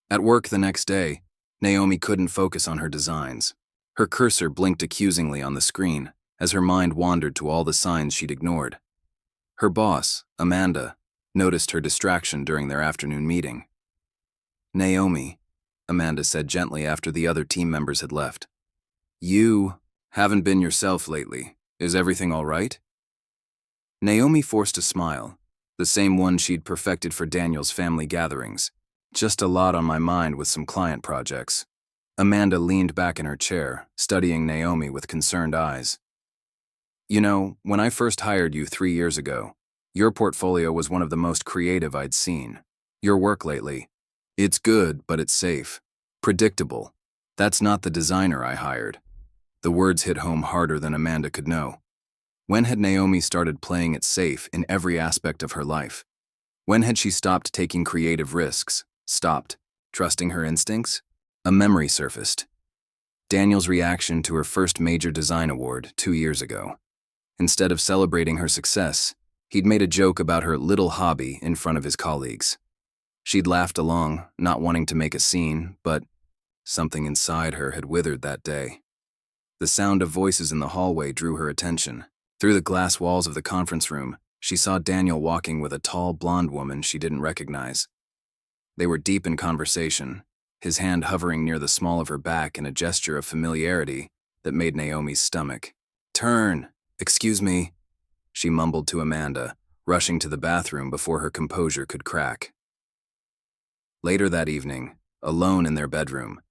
At work the next day, Naomi couldn't focus on her designs. Her cursor blinked accusingly on the screen as her mind wandered to all the signs she'd ignored. Her boss, Amanda, noticed her distraction during their afternoon meeting. "Naomi," Amanda said gently after the other team members had left, "you haven't been yourself lately. Is everything all right?" Naomi forced a smile, the same one she'd perfected for Daniel's family gatherings. "Just a lot on my mind with some client projects." Amanda leaned back in her chair, studying Naomi with concerned eyes. "You know, when I first hired you 3 years ago, your portfolio was one of the most creative I'd seen. Your work lately, it's good, but it's safe. Predictable. That's not the designer I hired." The words hit home harder than Amanda could know. When had Naomi started playing it safe in every aspect of her life? When had she stopped taking creative risks, stopped trusting her instincts? A memory surfaced. Daniel's reaction to her first major design award 2 years ago. Instead of celebrating her success, he'd made a joke about her little hobby in front of his colleagues. She'd laughed along, not wanting to make a scene, but something inside her had withered that day. The sound of voices in the hallway drew her attention. Through the glass walls of the conference room, she saw Daniel walking with a tall, blonde woman she didn't recognize. They were deep in conversation, his hand hovering near the small of her back in a gesture of familiarity that made Naomi's stomach turn. "Excuse me," she mumbled to Amanda, rushing to the bathroom before her composure could crack. Later that evening, alone in their bedroom,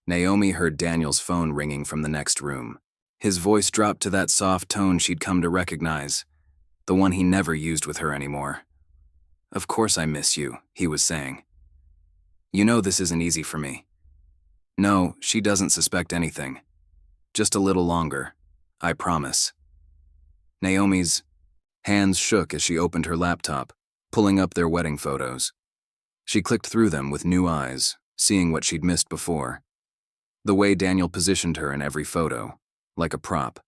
Naomi heard Daniel's phone ringing from the next room. His voice dropped to that soft tone she'd come to recognize, the one he never used with her anymore. "Of course I miss you," he was saying. "You know this isn't easy for me." "No, she doesn't suspect anything. Just a little longer, I promise." Naomi's hands shook as she opened her laptop, pulling up their wedding photos. She clicked through them with new eyes, seeing what she'd missed before. The way Daniel positioned her in every photo, like a prop.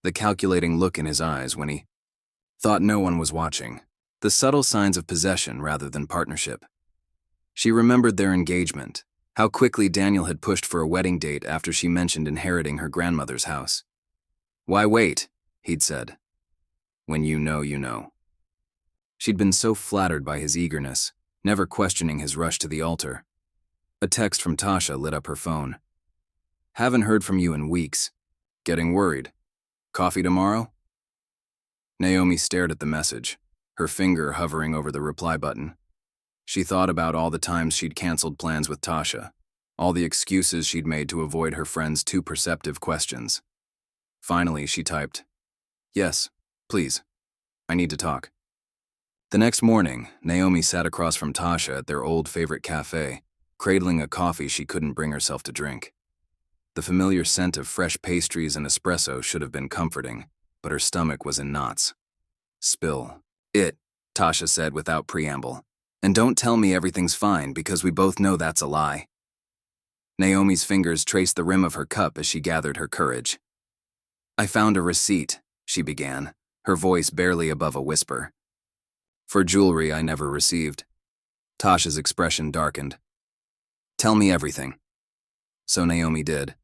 The calculating look in his eyes when he thought no one was watching. The subtle signs of possession rather than partnership. She remembered their engagement, how quickly Daniel had pushed for a wedding date after she mentioned inheriting her grandmother's house. "Why wait?" he'd said. "When you know, you know." She'd been so flattered by his eagerness, never questioning his rush to the altar. A text from Tasha lit up her phone. "Haven't heard from you in weeks. Getting worried. Coffee tomorrow?" Naomi stared at the message, her finger hovering over the reply button. She thought about all the times she'd canceled plans with Tasha, all the excuses she'd made to avoid her friend's too perceptive questions. Finally, she typed, "Yes, please. I need to talk." The next morning, Naomi sat across from Tasha at their old favorite cafe, cradling a coffee she couldn't bring herself to drink. The familiar scent of fresh pastries and espresso should have been comforting, but her stomach was in knots. "Spill it," Tasha said without preamble. "And don't tell me everything's fine, because we both know that's a lie." Naomi's fingers traced the rim of her cup as she gathered her courage. "I found a receipt," she began, her voice barely above a whisper. "For jewelry I never received." Tasha's expression darkened. "Tell me everything." So Naomi did.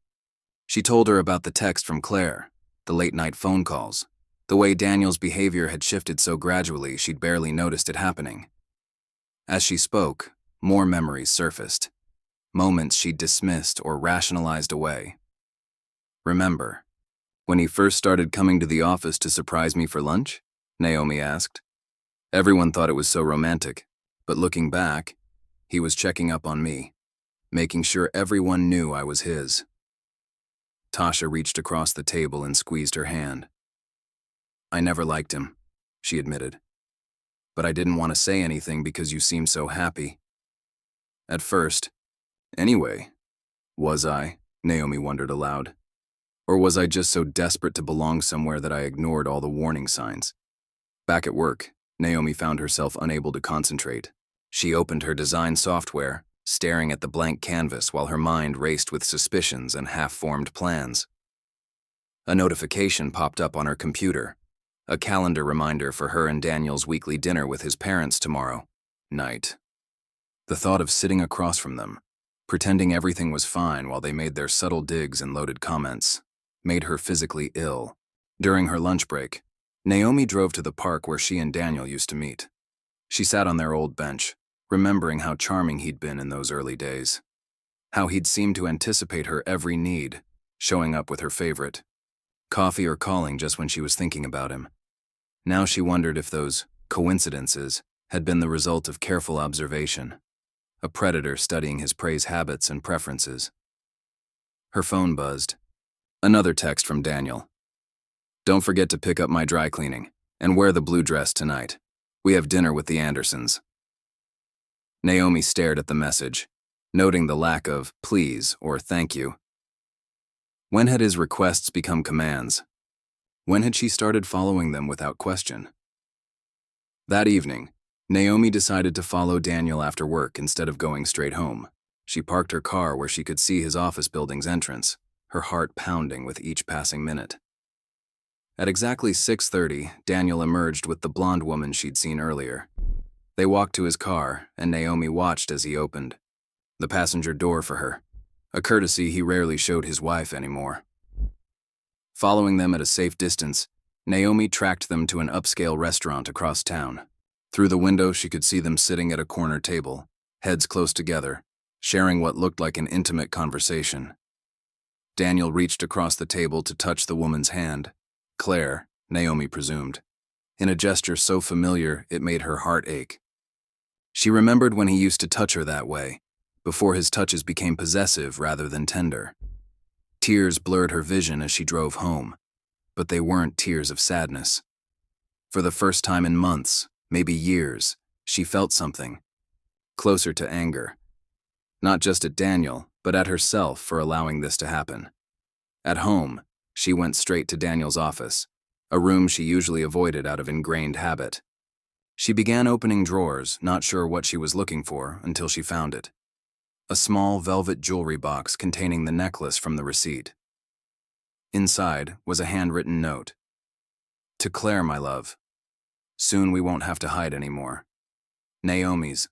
She told her about the text from Claire, the late-night phone calls, the way Daniel's behavior had shifted so gradually she'd barely noticed it happening. As she spoke, more memories surfaced, moments she'd dismissed or rationalized away. "Remember, When he first started coming to the office to surprise me for lunch? Naomi asked. Everyone thought it was so romantic, but looking back, he was checking up on me, making sure everyone knew I was his. Tasha reached across the table and squeezed her hand. I never liked him, she admitted. But I didn't want to say anything because you seemed so happy. At first. Anyway, was I? Naomi wondered aloud. Or was I just so desperate to belong somewhere that I ignored all the warning signs? Back at work, Naomi found herself unable to concentrate. She opened her design software, staring at the blank canvas while her mind raced with suspicions and half-formed plans. A notification popped up on her computer, a calendar reminder for her and Daniel's weekly dinner with his parents tomorrow night. The thought of sitting across from them, pretending everything was fine while they made their subtle digs and loaded comments, made her physically ill. During her lunch break, Naomi drove to the park where she and Daniel used to meet. She sat on their old bench, remembering how charming he'd been in those early days. How he'd seemed to anticipate her every need, showing up with her favorite coffee or calling just when she was thinking about him. Now she wondered if those coincidences had been the result of careful observation, a predator studying his prey's habits and preferences. Her phone buzzed. Another text from Daniel. Don't forget to pick up my dry cleaning and wear the blue dress tonight. We have dinner with the Andersons. Naomi stared at the message, noting the lack of please or thank you. When had his requests become commands? When had she started following them without question? That evening, Naomi decided to follow Daniel after work instead of going straight home. She parked her car where she could see his office building's entrance, her heart pounding with each passing minute. At exactly 6:30, Daniel emerged with the blonde woman she'd seen earlier. They walked to his car, and Naomi watched as he opened the passenger door for her, a courtesy he rarely showed his wife anymore. Following them at a safe distance, Naomi tracked them to an upscale restaurant across town. Through the window, she could see them sitting at a corner table, heads close together, sharing what looked like an intimate conversation. Daniel reached across the table to touch the woman's hand. Claire, Naomi presumed, in a gesture so familiar it made her heart ache. She remembered when he used to touch her that way, before his touches became possessive rather than tender. Tears blurred her vision as she drove home, but they weren't tears of sadness. For the first time in months, maybe years, she felt something, closer to anger. Not just at Daniel, but at herself for allowing this to happen. At home, she went straight to Daniel's office, a room she usually avoided out of ingrained habit. She began opening drawers, not sure what she was looking for until she found it. A small velvet jewelry box containing the necklace from the receipt. Inside was a handwritten note. To Claire, my love. Soon we won't have to hide anymore. Naomi's.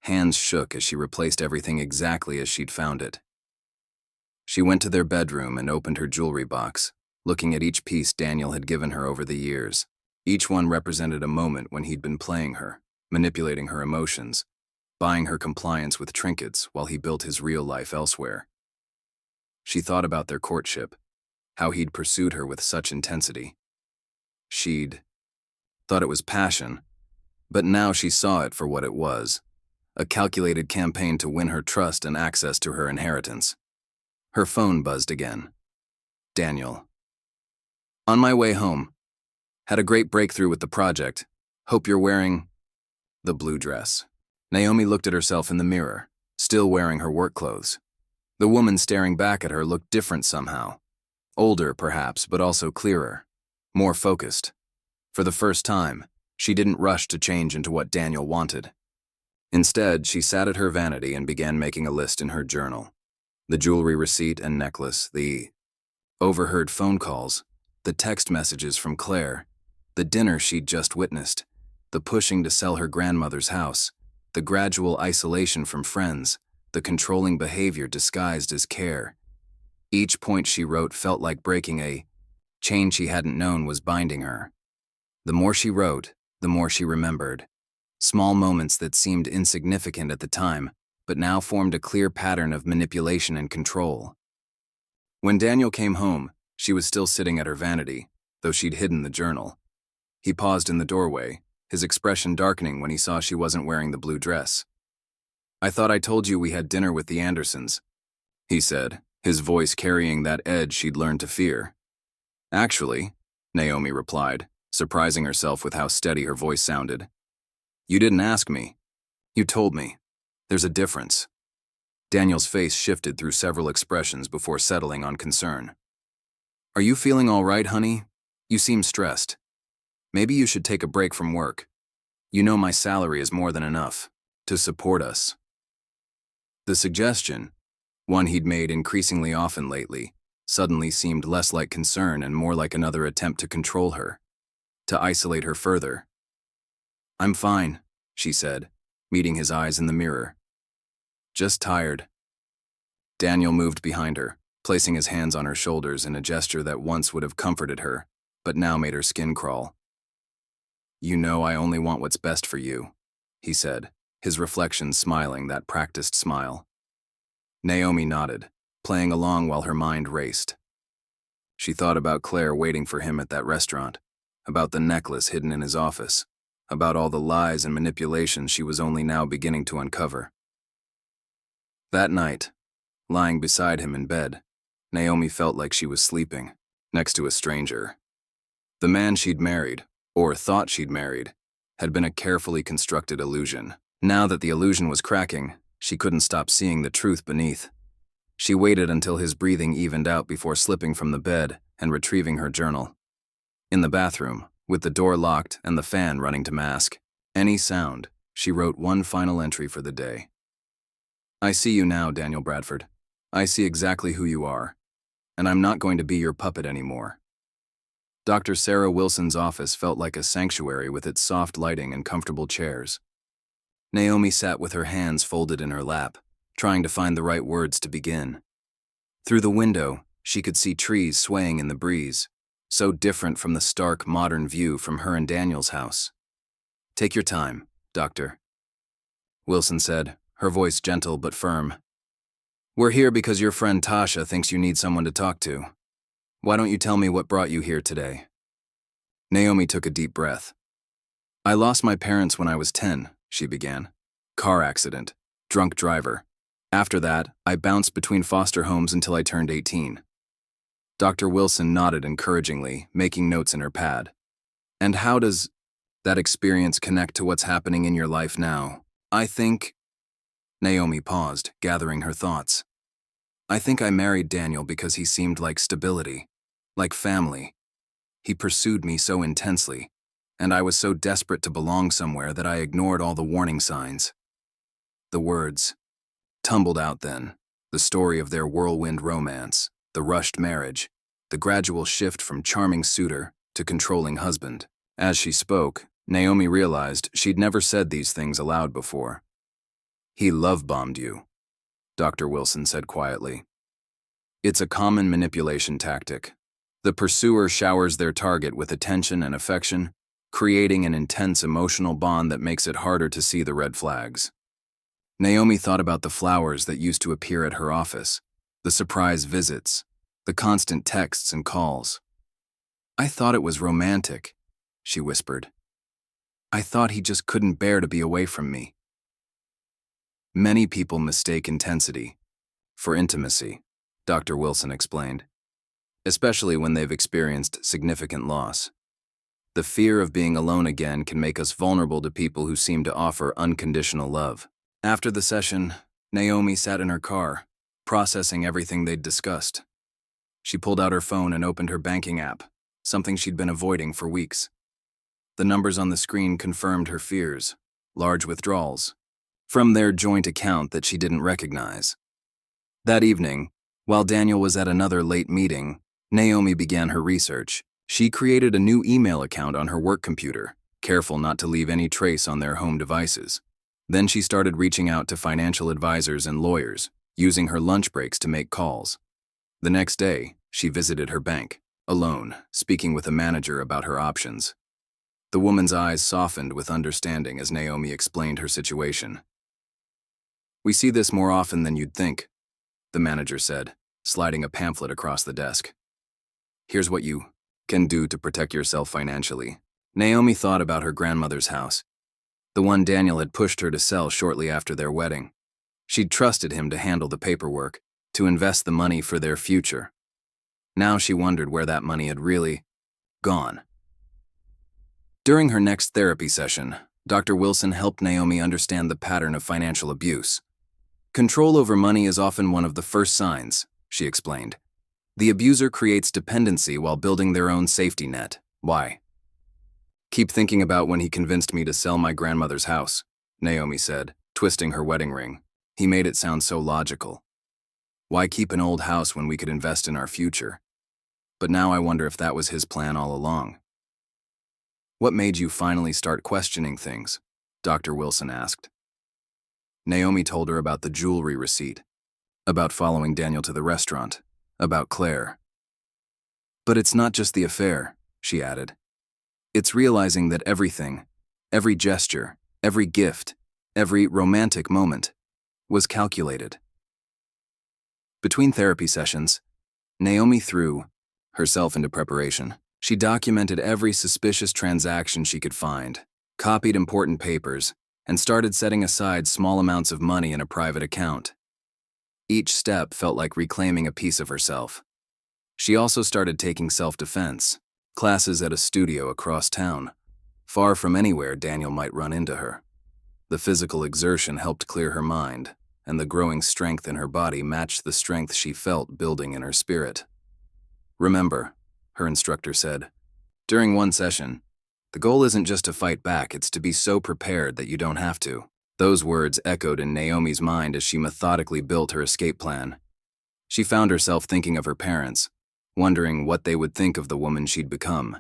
Hands shook as she replaced everything exactly as she'd found it. She went to their bedroom and opened her jewelry box, looking at each piece Daniel had given her over the years. Each one represented a moment when he'd been playing her, manipulating her emotions, buying her compliance with trinkets while he built his real life elsewhere. She thought about their courtship, how he'd pursued her with such intensity. She'd thought it was passion, but now she saw it for what it was, a calculated campaign to win her trust and access to her inheritance. Her phone buzzed again. Daniel. On my way home. Had a great breakthrough with the project. Hope you're wearing the blue dress. Naomi looked at herself in the mirror, still wearing her work clothes. The woman staring back at her looked different somehow. Older, perhaps, but also clearer, more focused. For the first time, she didn't rush to change into what Daniel wanted. Instead, she sat at her vanity and began making a list in her journal. The jewelry receipt and necklace, the overheard phone calls, the text messages from Claire, the dinner she'd just witnessed, the pushing to sell her grandmother's house, the gradual isolation from friends, the controlling behavior disguised as care. Each point she wrote felt like breaking a chain she hadn't known was binding her. The more she wrote, the more she remembered. Small moments that seemed insignificant at the time, but now formed a clear pattern of manipulation and control. When Daniel came home, She was still sitting at her vanity, though she'd hidden the journal. He paused in the doorway, his expression darkening when he saw she wasn't wearing the blue dress. "I thought I told you we had dinner with the Andersons," he said, his voice carrying that edge she'd learned to fear. "Actually," Naomi replied, surprising herself with how steady her voice sounded. "You didn't ask me. You told me. There's a difference." Daniel's face shifted through several expressions before settling on concern. "Are you feeling all right, honey? You seem stressed. Maybe you should take a break from work. You know my salary is more than enough to support us." The suggestion, one he'd made increasingly often lately, suddenly seemed less like concern and more like another attempt to control her, to isolate her further. "I'm fine," she said, meeting his eyes in the mirror. "Just tired." Daniel moved behind her, placing his hands on her shoulders in a gesture that once would have comforted her, but now made her skin crawl. "You know I only want what's best for you," he said, his reflection smiling that practiced smile. Naomi nodded, playing along while her mind raced. She thought about Claire waiting for him at that restaurant, about the necklace hidden in his office, about all the lies and manipulations she was only now beginning to uncover. That night, lying beside him in bed, Naomi felt like she was sleeping, next to a stranger. The man she'd married, or thought she'd married, had been a carefully constructed illusion. Now that the illusion was cracking, she couldn't stop seeing the truth beneath. She waited until his breathing evened out before slipping from the bed and retrieving her journal. In the bathroom, with the door locked and the fan running to mask any sound, she wrote one final entry for the day. "I see you now, Daniel Bradford. I see exactly who you are, and I'm not going to be your puppet anymore." Dr. Sarah Wilson's office felt like a sanctuary with its soft lighting and comfortable chairs. Naomi sat with her hands folded in her lap, trying to find the right words to begin. Through the window, she could see trees swaying in the breeze, so different from the stark, modern view from her and Daniel's house. "Take your time, Doctor," Wilson said, her voice gentle but firm. "We're here because your friend Tasha thinks you need someone to talk to. Why don't you tell me what brought you here today?" Naomi took a deep breath. "I lost my parents when I was 10, she began. "Car accident, drunk driver. After that, I bounced between foster homes until I turned 18. Dr. Wilson nodded encouragingly, making notes in her pad. "And how does that experience connect to what's happening in your life now?" "I think..." Naomi paused, gathering her thoughts. "I think I married Daniel because he seemed like stability, like family. He pursued me so intensely, and I was so desperate to belong somewhere that I ignored all the warning signs." The words tumbled out then, the story of their whirlwind romance, the rushed marriage, the gradual shift from charming suitor to controlling husband. As she spoke, Naomi realized she'd never said these things aloud before. "He love-bombed you," Dr. Wilson said quietly. "It's a common manipulation tactic. The pursuer showers their target with attention and affection, creating an intense emotional bond that makes it harder to see the red flags." Naomi thought about the flowers that used to appear at her office, the surprise visits, the constant texts and calls. "I thought it was romantic," she whispered. "I thought he just couldn't bear to be away from me." Many people mistake intensity for intimacy, Dr. Wilson explained, especially when they've experienced significant loss. The fear of being alone again can make us vulnerable to people who seem to offer unconditional love. After the session, Naomi sat in her car, processing everything they'd discussed. She pulled out her phone and opened her banking app, something she'd been avoiding for weeks. The numbers on the screen confirmed her fears, large withdrawals, from their joint account that she didn't recognize. That evening, while Daniel was at another late meeting, Naomi began her research. She created a new email account on her work computer, careful not to leave any trace on their home devices. Then she started reaching out to financial advisors and lawyers, using her lunch breaks to make calls. The next day, she visited her bank, alone, speaking with a manager about her options. The woman's eyes softened with understanding as Naomi explained her situation. "We see this more often than you'd think," the manager said, sliding a pamphlet across the desk. Here's what you can do to protect yourself financially. Naomi thought about her grandmother's house, the one Daniel had pushed her to sell shortly after their wedding. She'd trusted him to handle the paperwork, to invest the money for their future. Now she wondered where that money had really gone. During her next therapy session, Dr. Wilson helped Naomi understand the pattern of financial abuse. Control over money is often one of the first signs, she explained. The abuser creates dependency while building their own safety net. Why? Keep thinking about when he convinced me to sell my grandmother's house, Naomi said, twisting her wedding ring. He made it sound so logical. Why keep an old house when we could invest in our future? But now I wonder if that was his plan all along. What made you finally start questioning things? Dr. Wilson asked. Naomi told her about the jewelry receipt, about following Daniel to the restaurant, about Claire. But it's not just the affair, she added. It's realizing that everything, every gesture, every gift, every romantic moment, was calculated. Between therapy sessions, Naomi threw herself into preparation. She documented every suspicious transaction she could find, copied important papers, and started setting aside small amounts of money in a private account. Each step felt like reclaiming a piece of herself. She also started taking self-defense, classes at a studio across town, far from anywhere Daniel might run into her. The physical exertion helped clear her mind, and the growing strength in her body matched the strength she felt building in her spirit. Remember, her instructor said, during one session, the goal isn't just to fight back, it's to be so prepared that you don't have to. Those words echoed in Naomi's mind as she methodically built her escape plan. She found herself thinking of her parents, wondering what they would think of the woman she'd become.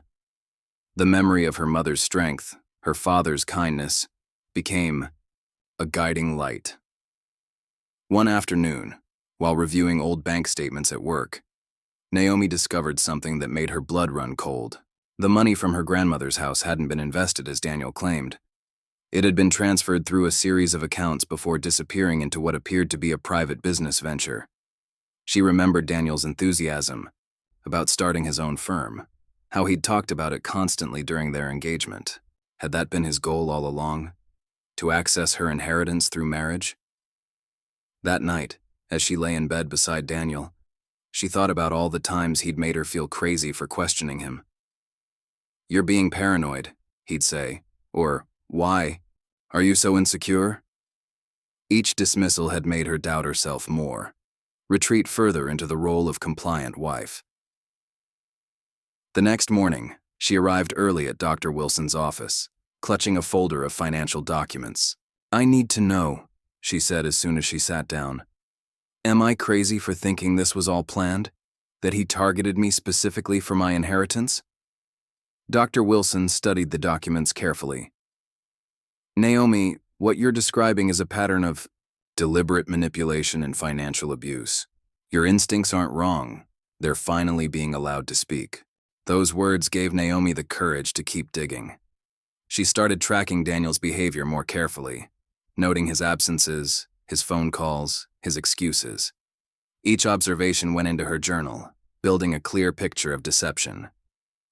The memory of her mother's strength, her father's kindness, became a guiding light. One afternoon, while reviewing old bank statements at work, Naomi discovered something that made her blood run cold. The money from her grandmother's house hadn't been invested as Daniel claimed. It had been transferred through a series of accounts before disappearing into what appeared to be a private business venture. She remembered Daniel's enthusiasm about starting his own firm, how he'd talked about it constantly during their engagement. Had that been his goal all along? To access her inheritance through marriage? That night, as she lay in bed beside Daniel, she thought about all the times he'd made her feel crazy for questioning him. "You're being paranoid," he'd say, or, "Why? Are you so insecure?" Each dismissal had made her doubt herself more, retreat further into the role of compliant wife. The next morning, she arrived early at Dr. Wilson's office, clutching a folder of financial documents. "I need to know," she said as soon as she sat down. "Am I crazy for thinking this was all planned? That he targeted me specifically for my inheritance?" Dr. Wilson studied the documents carefully. "Naomi, what you're describing is a pattern of deliberate manipulation and financial abuse. Your instincts aren't wrong. They're finally being allowed to speak." Those words gave Naomi the courage to keep digging. She started tracking Daniel's behavior more carefully, noting his absences, his phone calls, his excuses. Each observation went into her journal, building a clear picture of deception.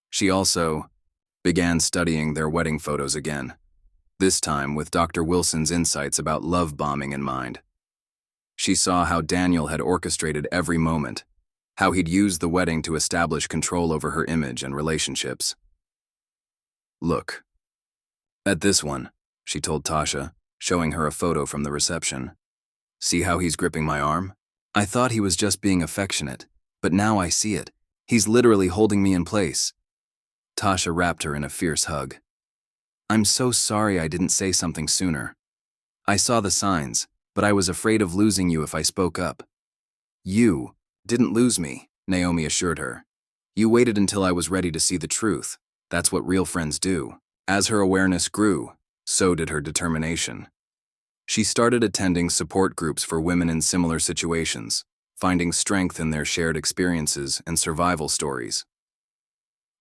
She also began studying their wedding photos again, this time with Dr. Wilson's insights about love bombing in mind. She saw how Daniel had orchestrated every moment, how he'd used the wedding to establish control over her image and relationships. "Look at this one," she told Tasha, showing her a photo from the reception. "See how he's gripping my arm? I thought he was just being affectionate, but now I see it. He's literally holding me in place." Tasha wrapped her in a fierce hug. "I'm so sorry I didn't say something sooner. I saw the signs, but I was afraid of losing you if I spoke up." "You didn't lose me," Naomi assured her. "You waited until I was ready to see the truth. That's what real friends do." As her awareness grew, so did her determination. She started attending support groups for women in similar situations, finding strength in their shared experiences and survival stories.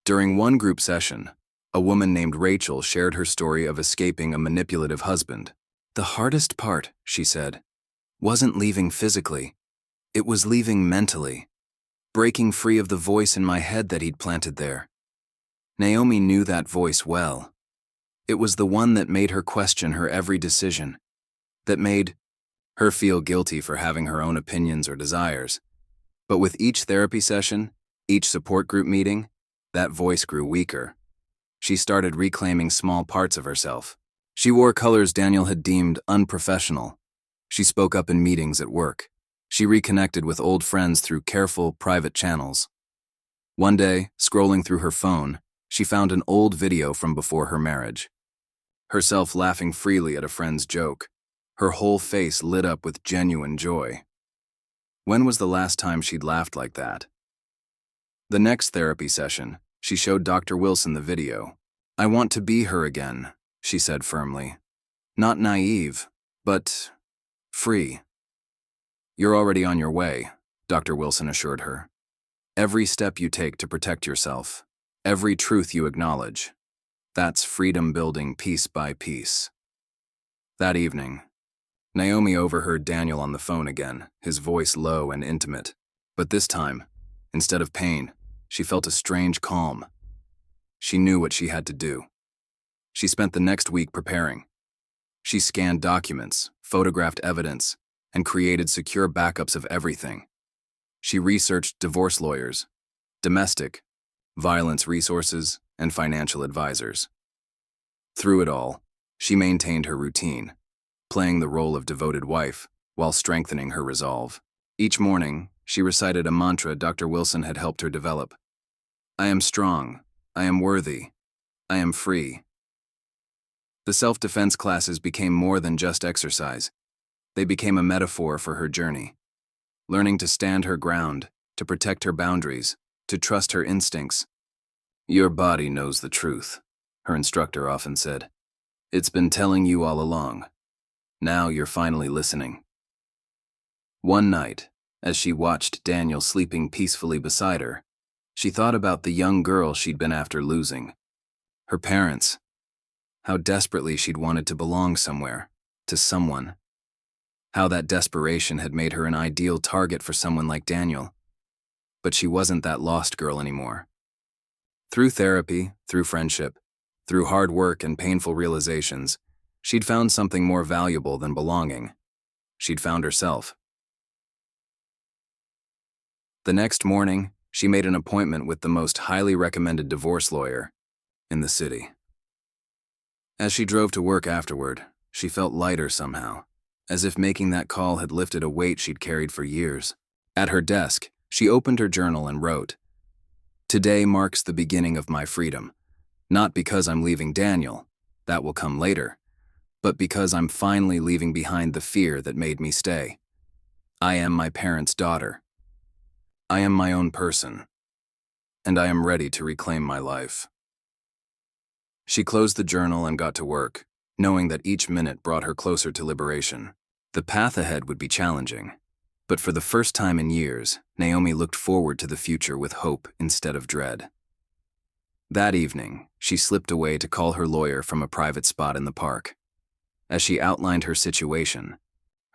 During one group session, a woman named Rachel shared her story of escaping a manipulative husband. "The hardest part," she said, "wasn't leaving physically. It was leaving mentally. breaking free of the voice in my head that he'd planted there. Naomi knew that voice well. It was the one that made her question her every decision, that made her feel guilty for having her own opinions or desires. But with each therapy session, each support group meeting, that voice grew weaker. She started reclaiming small parts of herself. She wore colors Daniel had deemed unprofessional. She spoke up in meetings at work. She reconnected with old friends through careful, private channels. One day, scrolling through her phone, she found an old video from before her marriage. Herself laughing freely at a friend's joke, her whole face lit up with genuine joy. When was the last time she'd laughed like that? The next therapy session, she showed Dr. Wilson the video. "I want to be her again," she said firmly. "Not naive, but free." "You're already on your way," Dr. Wilson assured her. "Every step you take to protect yourself, every truth you acknowledge, that's freedom building piece by piece." That evening, Naomi overheard Daniel on the phone again, his voice low and intimate. But this time, instead of pain, she felt a strange calm. She knew what she had to do. She spent the next week preparing. She scanned documents, photographed evidence, and created secure backups of everything. She researched divorce lawyers, domestic, violence resources, and financial advisors. Through it all, she maintained her routine, playing the role of devoted wife while strengthening her resolve. Each morning, she recited a mantra Dr. Wilson had helped her develop. "I am strong. I am worthy. I am free." The self-defense classes became more than just exercise. They became a metaphor for her journey. Learning to stand her ground, to protect her boundaries, to trust her instincts. "Your body knows the truth," her instructor often said. "It's been telling you all along. Now you're finally listening." One night, as she watched Daniel sleeping peacefully beside her, she thought about the young girl she'd been after losing. Her parents. How desperately she'd wanted to belong somewhere, to someone. How that desperation had made her an ideal target for someone like Daniel. But she wasn't that lost girl anymore. Through therapy, through friendship, through hard work and painful realizations, she'd found something more valuable than belonging. She'd found herself. The next morning, she made an appointment with the most highly recommended divorce lawyer in the city. As she drove to work afterward, she felt lighter somehow, as if making that call had lifted a weight she'd carried for years. At her desk, she opened her journal and wrote, "Today marks the beginning of my freedom, not because I'm leaving Daniel, that will come later, but because I'm finally leaving behind the fear that made me stay. I am my parents' daughter. I am my own person, and I am ready to reclaim my life." She closed the journal and got to work, knowing that each minute brought her closer to liberation. The path ahead would be challenging, but for the first time in years, Naomi looked forward to the future with hope instead of dread. That evening, she slipped away to call her lawyer from a private spot in the park. As she outlined her situation,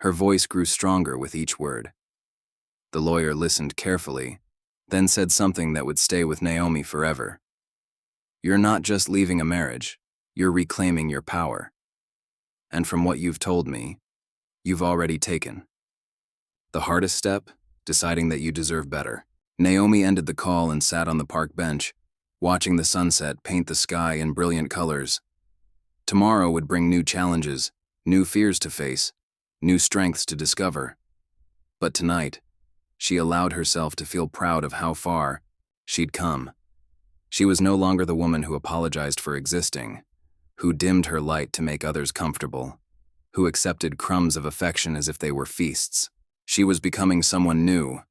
her voice grew stronger with each word. The lawyer listened carefully, then said something that would stay with Naomi forever. "You're not just leaving a marriage, you're reclaiming your power. And from what you've told me, you've already taken the hardest step, deciding that you deserve better." Naomi ended the call and sat on the park bench, watching the sunset paint the sky in brilliant colors. Tomorrow would bring new challenges, new fears to face, new strengths to discover. But tonight, she allowed herself to feel proud of how far she'd come. She was no longer the woman who apologized for existing, who dimmed her light to make others comfortable, who accepted crumbs of affection as if they were feasts. She was becoming someone new,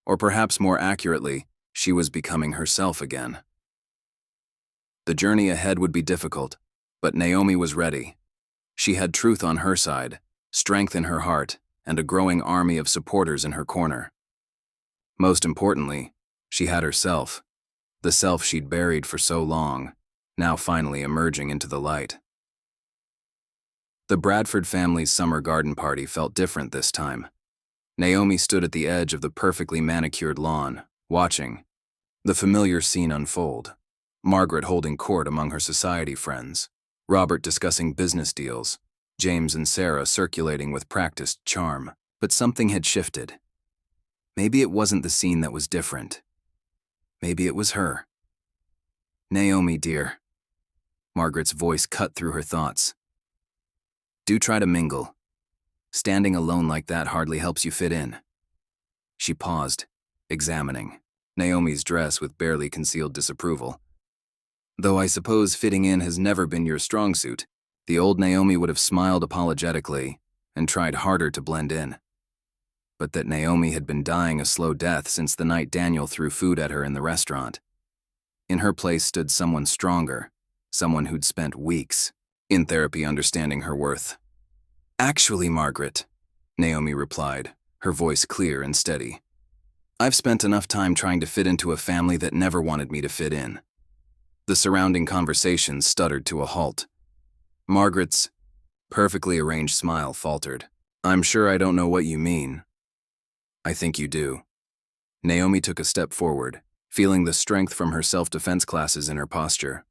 or perhaps more accurately, she was becoming herself again. The journey ahead would be difficult, but Naomi was ready. She had truth on her side, strength in her heart, and a growing army of supporters in her corner. Most importantly, she had herself, the self she'd buried for so long, now finally emerging into the light. The Bradford family's summer garden party felt different this time. Naomi stood at the edge of the perfectly manicured lawn, watching the familiar scene unfold. Margaret holding court among her society friends, Robert discussing business deals, James and Sarah circulating with practiced charm. But something had shifted. Maybe it wasn't the scene that was different. Maybe it was her. "Naomi, dear." Margaret's voice cut through her thoughts. "Do try to mingle. Standing alone like that hardly helps you fit in." She paused, examining Naomi's dress with barely concealed disapproval. "Though I suppose fitting in has never been your strong suit." The old Naomi would have smiled apologetically and tried harder to blend in. But that Naomi had been dying a slow death since the night Daniel threw food at her in the restaurant. In her place stood someone stronger, someone who'd spent weeks in therapy understanding her worth. "Actually, Margaret," Naomi replied, her voice clear and steady, "I've spent enough time trying to fit into a family that never wanted me to fit in." The surrounding conversation stuttered to a halt. Margaret's perfectly arranged smile faltered. "I'm sure I don't know what you mean." "I think you do." Naomi took a step forward, feeling the strength from her self-defense classes in her posture.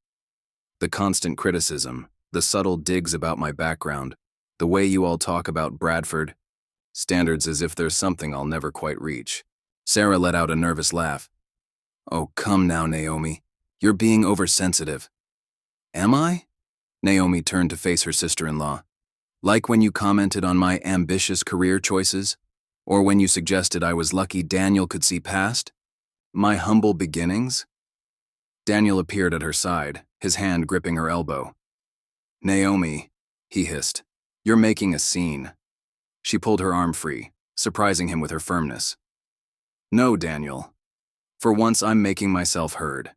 "The constant criticism, the subtle digs about my background, the way you all talk about Bradford, standards as if there's something I'll never quite reach." Sarah let out a nervous laugh. "Oh, come now, Naomi. You're being oversensitive." "Am I?" Naomi turned to face her sister-in-law. "Like when you commented on my ambitious career choices? Or when you suggested I was lucky Daniel could see past my humble beginnings?" Daniel appeared at her side, his hand gripping her elbow. "Naomi," he hissed, "you're making a scene." She pulled her arm free, surprising him with her firmness. "No, Daniel. For once I'm making myself heard."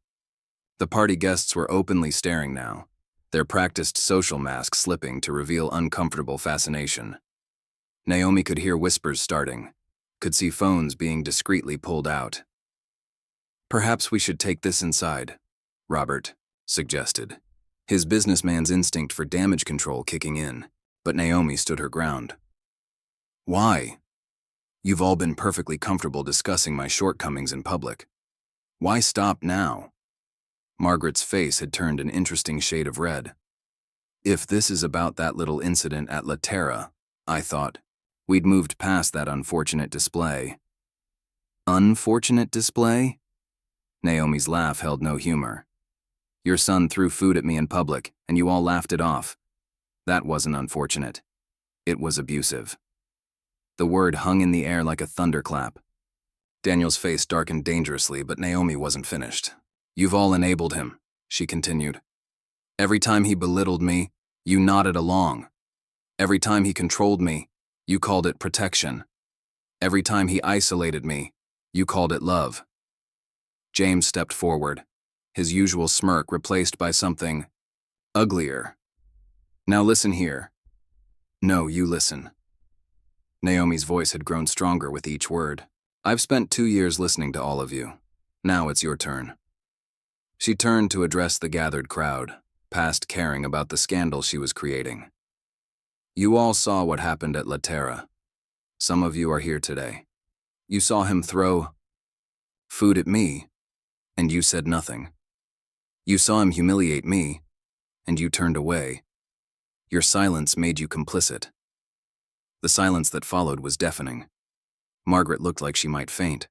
The party guests were openly staring now, their practiced social masks slipping to reveal uncomfortable fascination. Naomi could hear whispers starting, could see phones being discreetly pulled out. "Perhaps we should take this inside," Robert suggested, his businessman's instinct for damage control kicking in, but Naomi stood her ground. "Why? You've all been perfectly comfortable discussing my shortcomings in public. Why stop now?" Margaret's face had turned an interesting shade of red. "If this is about that little incident at La Terra, I thought we'd moved past that unfortunate display." "Unfortunate display?" Naomi's laugh held no humor. "Your son threw food at me in public, and you all laughed it off. That wasn't unfortunate. It was abusive." The word hung in the air like a thunderclap. Daniel's face darkened dangerously, but Naomi wasn't finished. "You've all enabled him," she continued. "Every time he belittled me, you nodded along. Every time he controlled me, you called it protection. Every time he isolated me, you called it love." James stepped forward, his usual smirk replaced by something uglier. "Now listen here." "No, you listen." Naomi's voice had grown stronger with each word. "I've spent 2 years listening to all of you. Now it's your turn." She turned to address the gathered crowd, past caring about the scandal she was creating. "You all saw what happened at La Terra. Some of you are here today. You saw him throw food at me, and you said nothing. You saw him humiliate me, and you turned away. Your silence made you complicit." The silence that followed was deafening. Margaret looked like she might faint.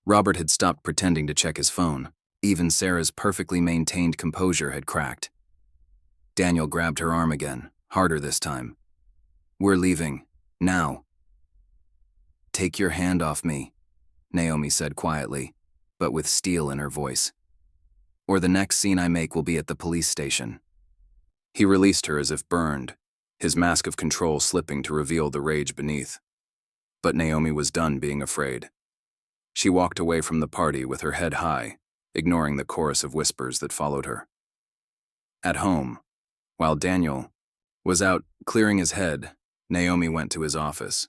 Robert had stopped pretending to check his phone. Even Sarah's perfectly maintained composure had cracked. Daniel grabbed her arm again, harder this time. "We're leaving. Now." "Take your hand off me," Naomi said quietly, but with steel in her voice. "Or the next scene I make will be at the police station." He released her as if burned, his mask of control slipping to reveal the rage beneath. But Naomi was done being afraid. She walked away from the party with her head high, ignoring the chorus of whispers that followed her. At home, while Daniel was out clearing his head, Naomi went to his office.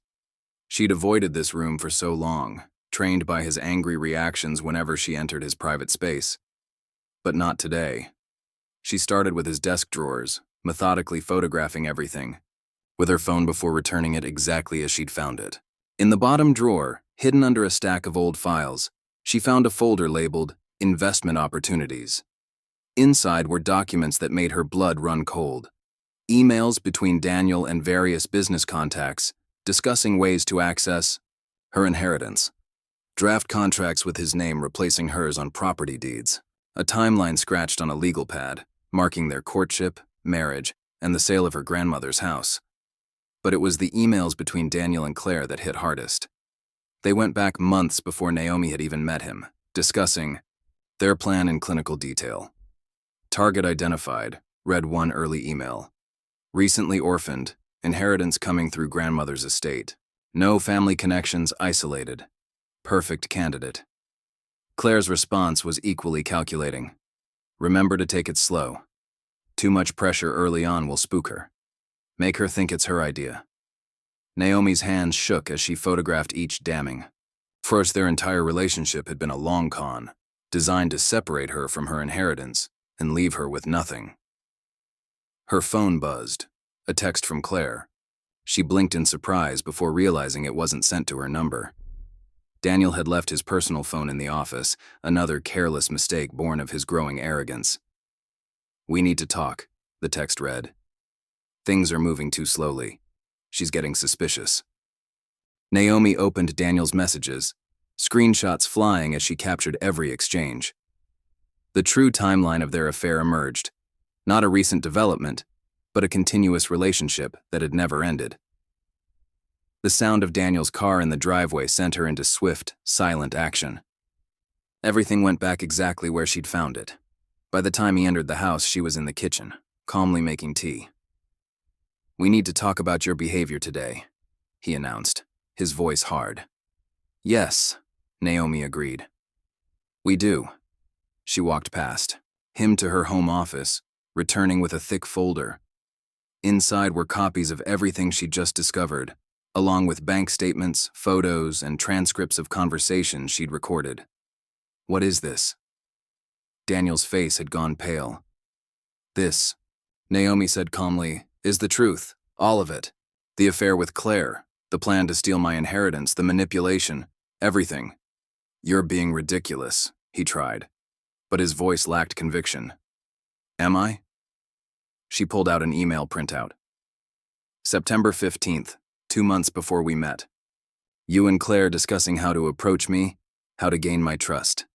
She'd avoided this room for so long, trained by his angry reactions whenever she entered his private space. But not today. She started with his desk drawers, methodically photographing everything, with her phone before returning it exactly as she'd found it. In the bottom drawer, hidden under a stack of old files, She found a folder labeled Investment Opportunities. Inside were documents that made her blood run cold. Emails between Daniel and various business contacts discussing ways to access her inheritance. Draft contracts with his name replacing hers on property deeds. A timeline scratched on a legal pad, marking their courtship, marriage, and the sale of her grandmother's house. But it was the emails between Daniel and Claire that hit hardest. They went back months before Naomi had even met him, discussing their plan in clinical detail. Target identified, read one early email. Recently orphaned, inheritance coming through grandmother's estate. No family connections, isolated. Perfect candidate. Claire's response was equally calculating. Remember to take it slow. Too much pressure early on will spook her. Make her think it's her idea. Naomi's hands shook as she photographed each damning. First, their entire relationship had been a long con, designed to separate her from her inheritance and leave her with nothing. Her phone buzzed, a text from Claire. She blinked in surprise before realizing it wasn't sent to her number. Daniel had left his personal phone in the office, another careless mistake born of his growing arrogance. "We need to talk," the text read. "Things are moving too slowly. She's getting suspicious." Naomi opened Daniel's messages, screenshots flying as she captured every exchange. The true timeline of their affair emerged. Not a recent development, but a continuous relationship that had never ended. The sound of Daniel's car in the driveway sent her into swift, silent action. Everything went back exactly where she'd found it. By the time he entered the house, she was in the kitchen, calmly making tea. "We need to talk about your behavior today," he announced, his voice hard. "Yes," Naomi agreed. "We do." She walked past him to her home office, returning with a thick folder. Inside were copies of everything she'd just discovered, along with bank statements, photos, and transcripts of conversations she'd recorded. "What is this?" Daniel's face had gone pale. "This," Naomi said calmly, "is the truth, all of it. The affair with Claire, the plan to steal my inheritance, the manipulation, everything." "You're being ridiculous," he tried, but his voice lacked conviction. "Am I?" She pulled out an email printout. "September 15th, 2 months before we met. You and Claire discussing how to approach me, how to gain my trust."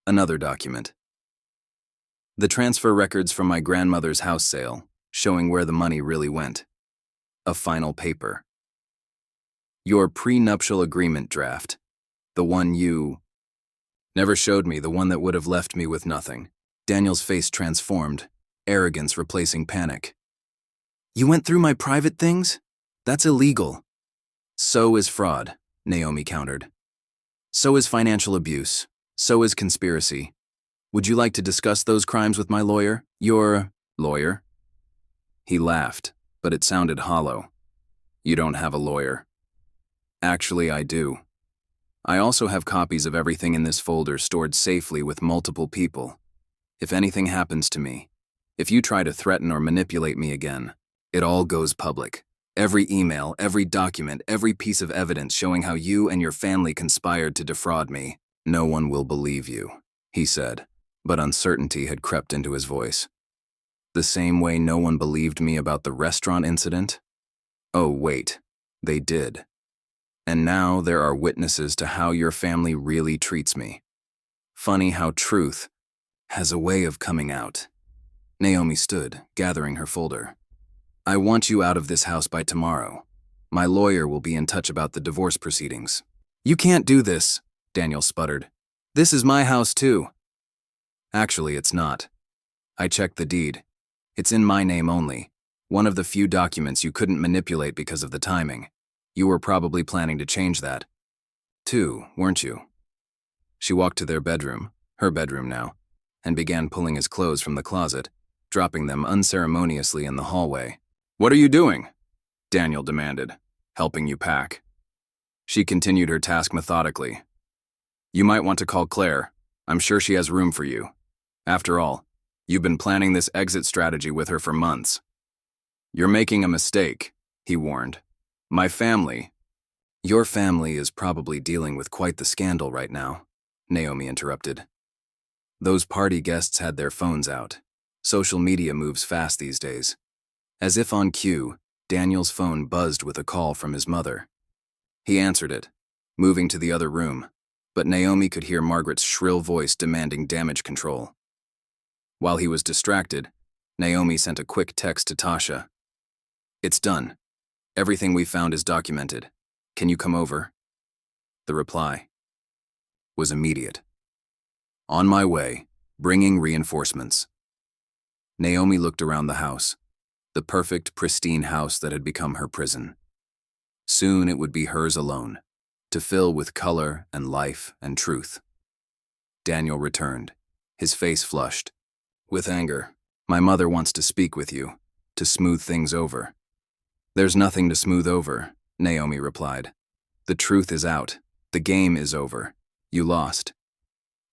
Another document. The transfer records from my grandmother's house sale, showing where the money really went. A final paper. "Your prenuptial agreement draft. The one you never showed me, the one that would have left me with nothing." Daniel's face transformed, arrogance replacing panic. "You went through my private things? That's illegal." "So is fraud," Naomi countered. "So is financial abuse. So is conspiracy. Would you like to discuss those crimes with my lawyer? Your lawyer?" He laughed, but it sounded hollow. "You don't have a lawyer." "Actually, I do. I also have copies of everything in this folder stored safely with multiple people. If anything happens to me, if you try to threaten or manipulate me again, it all goes public. Every email, every document, every piece of evidence showing how you and your family conspired to defraud me. No one will believe you," he said, but uncertainty had crept into his voice. "The same way no one believed me about the restaurant incident? Oh, wait, they did. And now there are witnesses to how your family really treats me. Funny how truth has a way of coming out." Naomi stood, gathering her folder. "I want you out of this house by tomorrow. My lawyer will be in touch about the divorce proceedings." "You can't do this," Daniel sputtered. "This is my house too." "Actually, it's not. I checked the deed. It's in my name only. One of the few documents you couldn't manipulate because of the timing. You were probably planning to change that, too, weren't you?" She walked to their bedroom, her bedroom now, and began pulling his clothes from the closet, dropping them unceremoniously in the hallway. "What are you doing?" Daniel demanded. "Helping you pack." She continued her task methodically. "You might want to call Claire. I'm sure she has room for you. After all, you've been planning this exit strategy with her for months." "You're making a mistake," he warned. "My family—" "Your family is probably dealing with quite the scandal right now," Naomi interrupted. Those party guests had their phones out. Social media moves fast these days. As if on cue, Daniel's phone buzzed with a call from his mother. He answered it, moving to the other room, but Naomi could hear Margaret's shrill voice demanding damage control. While he was distracted, Naomi sent a quick text to Tasha. "It's done. Everything we found is documented. Can you come over?" The reply was immediate. "On my way, bringing reinforcements." Naomi looked around the house, the perfect, pristine house that had become her prison. Soon it would be hers alone, to fill with color and life and truth. Daniel returned, his face flushed. With anger, "My mother wants to speak with you, to smooth things over." "There's nothing to smooth over," Naomi replied. "The truth is out. The game is over. You lost."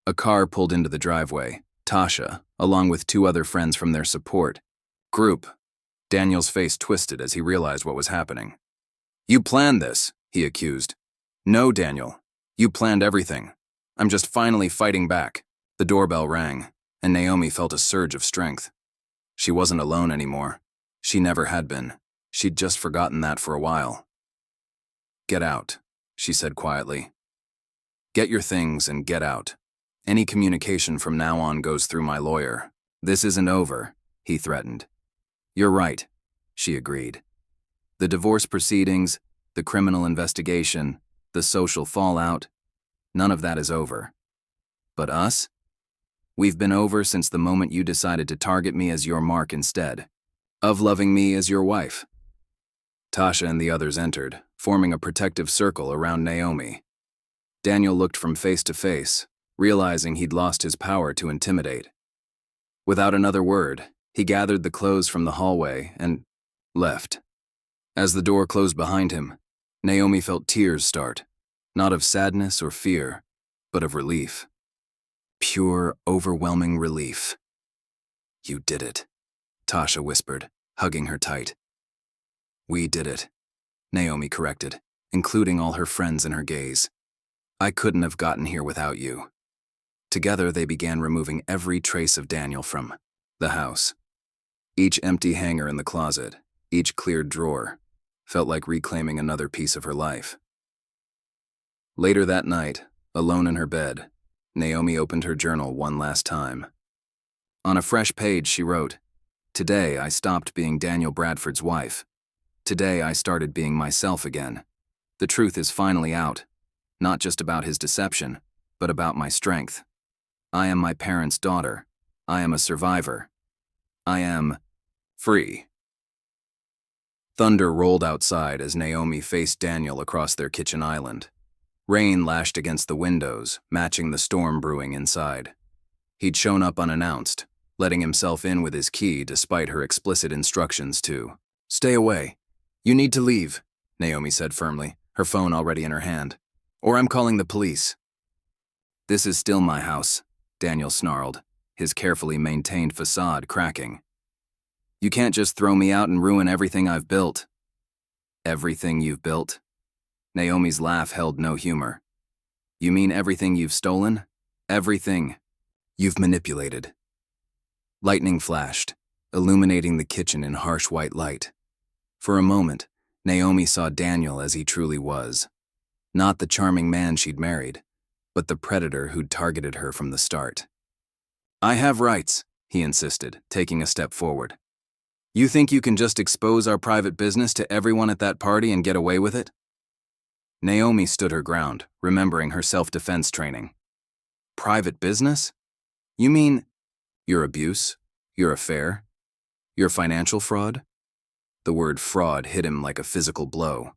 A car pulled into the driveway. Tasha, along with 2 other friends from their support group. Daniel's face twisted as he realized what was happening. "You planned this," he accused. "No, Daniel. You planned everything. I'm just finally fighting back." The doorbell rang, and Naomi felt a surge of strength. She wasn't alone anymore. She never had been. She'd just forgotten that for a while. "Get out," she said quietly. "Get your things and get out. Any communication from now on goes through my lawyer. This isn't over," he threatened. "You're right," she agreed. "The divorce proceedings, the criminal investigation, the social fallout, none of that is over. But us? We've been over since the moment you decided to target me as your mark instead of loving me as your wife." Tasha and the others entered, forming a protective circle around Naomi. Daniel looked from face to face, realizing he'd lost his power to intimidate. Without another word, he gathered the clothes from the hallway and left. As the door closed behind him, Naomi felt tears start, not of sadness or fear, but of relief. Pure, overwhelming relief. "You did it," Tasha whispered, hugging her tight. "We did it," Naomi corrected, including all her friends in her gaze. "I couldn't have gotten here without you." Together they began removing every trace of Daniel from the house. Each empty hanger in the closet, each cleared drawer, felt like reclaiming another piece of her life. Later that night, alone in her bed, Naomi opened her journal one last time. On a fresh page she wrote, "Today I stopped being Daniel Bradford's wife. Today I started being myself again. The truth is finally out, not just about his deception, but about my strength. I am my parents' daughter. I am a survivor. I am free." Thunder rolled outside as Naomi faced Daniel across their kitchen island. Rain lashed against the windows, matching the storm brewing inside. He'd shown up unannounced, letting himself in with his key despite her explicit instructions to stay away. "You need to leave," Naomi said firmly, her phone already in her hand. "Or I'm calling the police." "This is still my house," Daniel snarled, his carefully maintained facade cracking. "You can't just throw me out and ruin everything I've built." "Everything you've built?" Naomi's laugh held no humor. "You mean everything you've stolen? Everything you've manipulated?" Lightning flashed, illuminating the kitchen in harsh white light. For a moment, Naomi saw Daniel as he truly was. Not the charming man she'd married, but the predator who'd targeted her from the start. "I have rights," he insisted, taking a step forward. "You think you can just expose our private business to everyone at that party and get away with it?" Naomi stood her ground, remembering her self-defense training. "Private business? You mean your abuse, your affair, your financial fraud?" The word fraud hit him like a physical blow.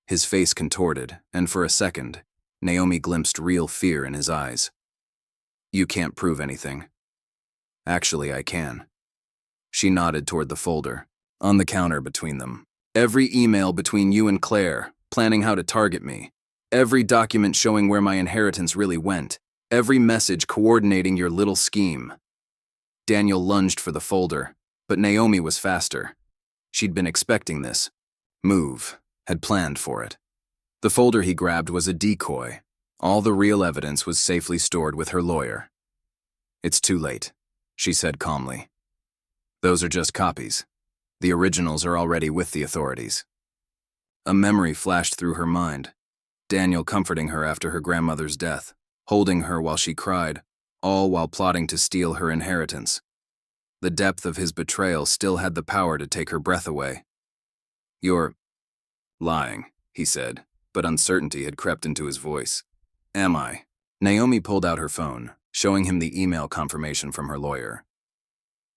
His face contorted, and for a second, Naomi glimpsed real fear in his eyes. "You can't prove anything." "Actually, I can." She nodded toward the folder, on the counter between them. "Every email between you and Claire, planning how to target me. Every document showing where my inheritance really went. Every message coordinating your little scheme." Daniel lunged for the folder, but Naomi was faster. She'd been expecting this move, had planned for it. The folder he grabbed was a decoy, All the real evidence was safely stored with her lawyer. "It's too late," she said calmly. "Those are just copies. The originals are already with the authorities." A memory flashed through her mind. Daniel comforting her after her grandmother's death, holding her while she cried, all while plotting to steal her inheritance. The depth of his betrayal still had the power to take her breath away. "You're lying," he said, but uncertainty had crept into his voice. "Am I?" Naomi pulled out her phone, showing him the email confirmation from her lawyer.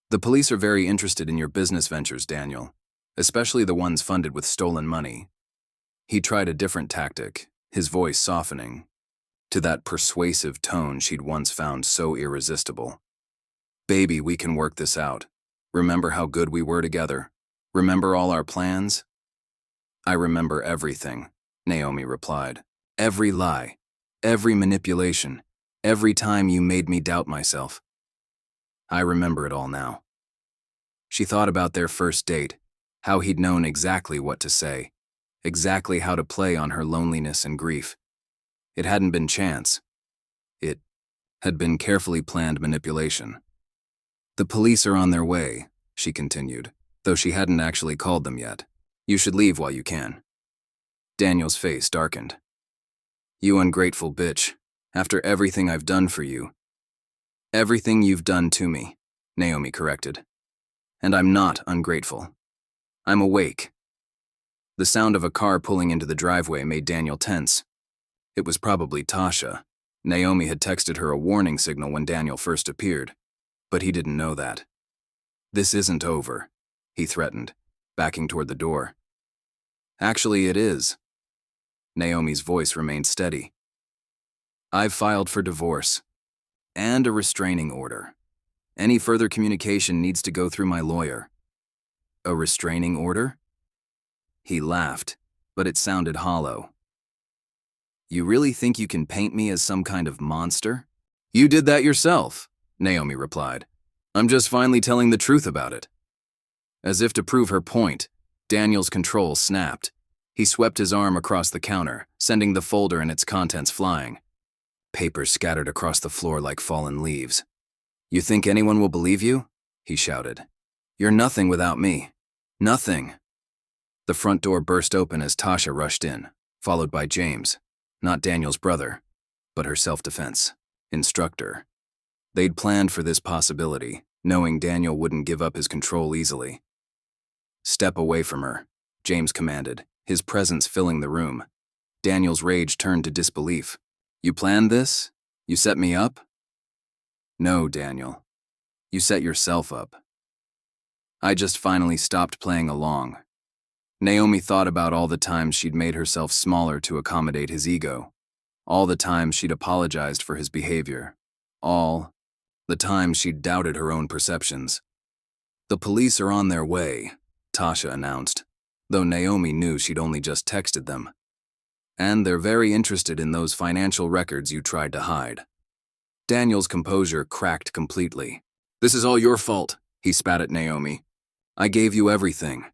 "The police are very interested in your business ventures, Daniel, especially the ones funded with stolen money." He tried a different tactic, his voice softening to that persuasive tone she'd once found so irresistible. "Baby, we can work this out. Remember how good we were together? Remember all our plans?" "I remember everything," Naomi replied. "Every lie, every manipulation, every time you made me doubt myself. I remember it all now." She thought about their first date, how he'd known exactly what to say, exactly how to play on her loneliness and grief. It hadn't been chance. It had been carefully planned manipulation. "The police are on their way," she continued, though she hadn't actually called them yet. "You should leave while you can." Daniel's face darkened. "You ungrateful bitch. After everything I've done for you." "Everything you've done to me," Naomi corrected. "And I'm not ungrateful. I'm awake." The sound of a car pulling into the driveway made Daniel tense. It was probably Tasha. Naomi had texted her a warning signal when Daniel first appeared, but he didn't know that. "This isn't over," he threatened, backing toward the door. "Actually, it is." Naomi's voice remained steady. "I've filed for divorce and a restraining order. Any further communication needs to go through my lawyer." "A restraining order?" He laughed, but it sounded hollow. "You really think you can paint me as some kind of monster?" "You did that yourself," Naomi replied. "I'm just finally telling the truth about it." As if to prove her point, Daniel's control snapped. He swept his arm across the counter, sending the folder and its contents flying. Papers scattered across the floor like fallen leaves. "You think anyone will believe you?" he shouted. "You're nothing without me. Nothing." The front door burst open as Tasha rushed in, followed by James, not Daniel's brother, but her self-defense instructor. They'd planned for this possibility, knowing Daniel wouldn't give up his control easily. "Step away from her," James commanded, his presence filling the room. Daniel's rage turned to disbelief. "You planned this? You set me up?" "No, Daniel. You set yourself up. I just finally stopped playing along." Naomi thought about all the times she'd made herself smaller to accommodate his ego, all the times she'd apologized for his behavior, all the times she'd doubted her own perceptions. "The police are on their way," Tasha announced, though Naomi knew she'd only just texted them. "And they're very interested in those financial records you tried to hide." Daniel's composure cracked completely. "This is all your fault," he spat at Naomi. "I gave you everything."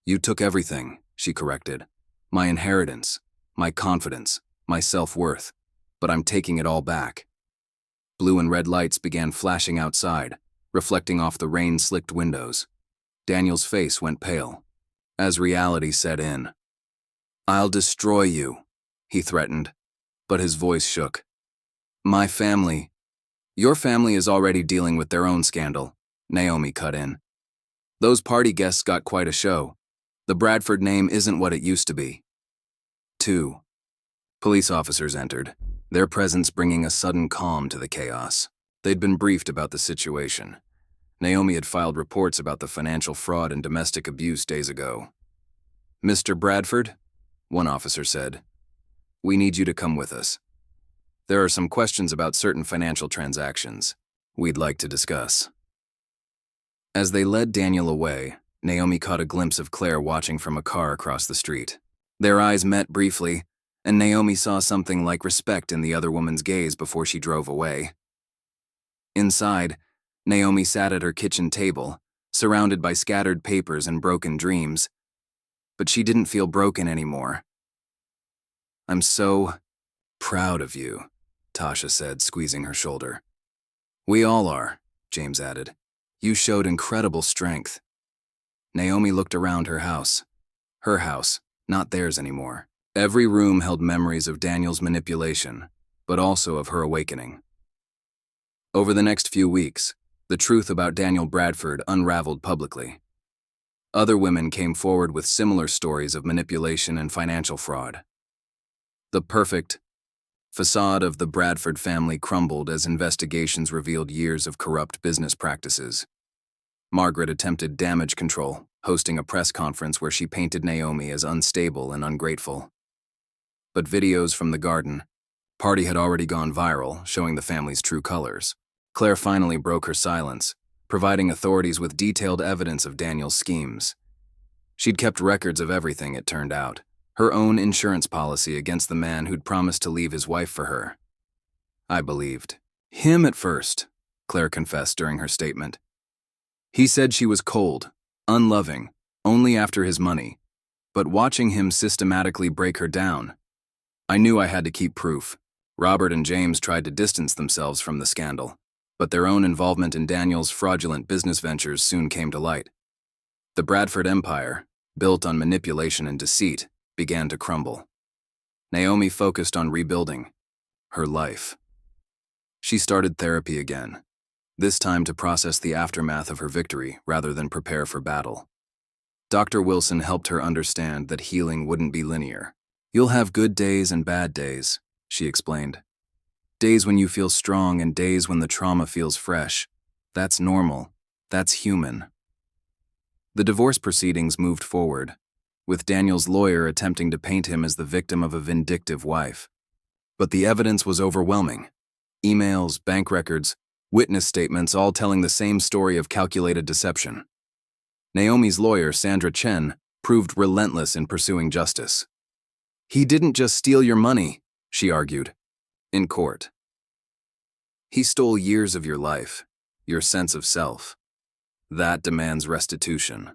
"You took everything," she corrected. "My inheritance, my confidence, my self-worth, but I'm taking it all back." Blue and red lights began flashing outside, reflecting off the rain-slicked windows. Daniel's face went pale, as reality set in. "I'll destroy you," he threatened, but his voice shook. "My family." "Your family is already dealing with their own scandal," Naomi cut in. "Those party guests got quite a show. The Bradford name isn't what it used to be." 2. Police officers entered, their presence bringing a sudden calm to the chaos. They'd been briefed about the situation. Naomi had filed reports about the financial fraud and domestic abuse days ago. "Mr. Bradford," one officer said, "we need you to come with us. There are some questions about certain financial transactions we'd like to discuss." As they led Daniel away, Naomi caught a glimpse of Claire watching from a car across the street. Their eyes met briefly, and Naomi saw something like respect in the other woman's gaze before she drove away. Inside, Naomi sat at her kitchen table, surrounded by scattered papers and broken dreams. But she didn't feel broken anymore. "I'm so Proud of you, Tasha said, squeezing her shoulder. We all are, James added. You showed incredible strength. Naomi looked around her house. Her house, not theirs anymore. Every room held memories of Daniel's manipulation, but also of her awakening. Over the next few weeks, the truth about Daniel Bradford unraveled publicly. Other women came forward with similar stories of manipulation and financial fraud. The perfect facade of the Bradford family crumbled as investigations revealed years of corrupt business practices. Margaret attempted damage control, hosting a press conference where she painted Naomi as unstable and ungrateful. But videos from the garden party had already gone viral, showing the family's true colors. Claire finally broke her silence, providing authorities with detailed evidence of Daniel's schemes. She'd kept records of everything, it turned out. Her own insurance policy against the man who'd promised to leave his wife for her. I believed him at first, Claire confessed during her statement. He said she was cold, unloving, only after his money. But watching him systematically break her down, I knew I had to keep proof. Robert and James tried to distance themselves from the scandal, but their own involvement in Daniel's fraudulent business ventures soon came to light. The Bradford empire, built on manipulation and deceit, began to crumble. Naomi focused on rebuilding her life. She started therapy again, this time to process the aftermath of her victory rather than prepare for battle. Dr. Wilson helped her understand that healing wouldn't be linear. You'll have good days and bad days, she explained. Days when you feel strong and days when the trauma feels fresh. That's normal. That's human. The divorce proceedings moved forward, with Daniel's lawyer attempting to paint him as the victim of a vindictive wife. But the evidence was overwhelming. Emails, bank records, witness statements all telling the same story of calculated deception. Naomi's lawyer, Sandra Chen, proved relentless in pursuing justice. He didn't just steal your money, she argued, in court. He stole years of your life, your sense of self. That demands restitution.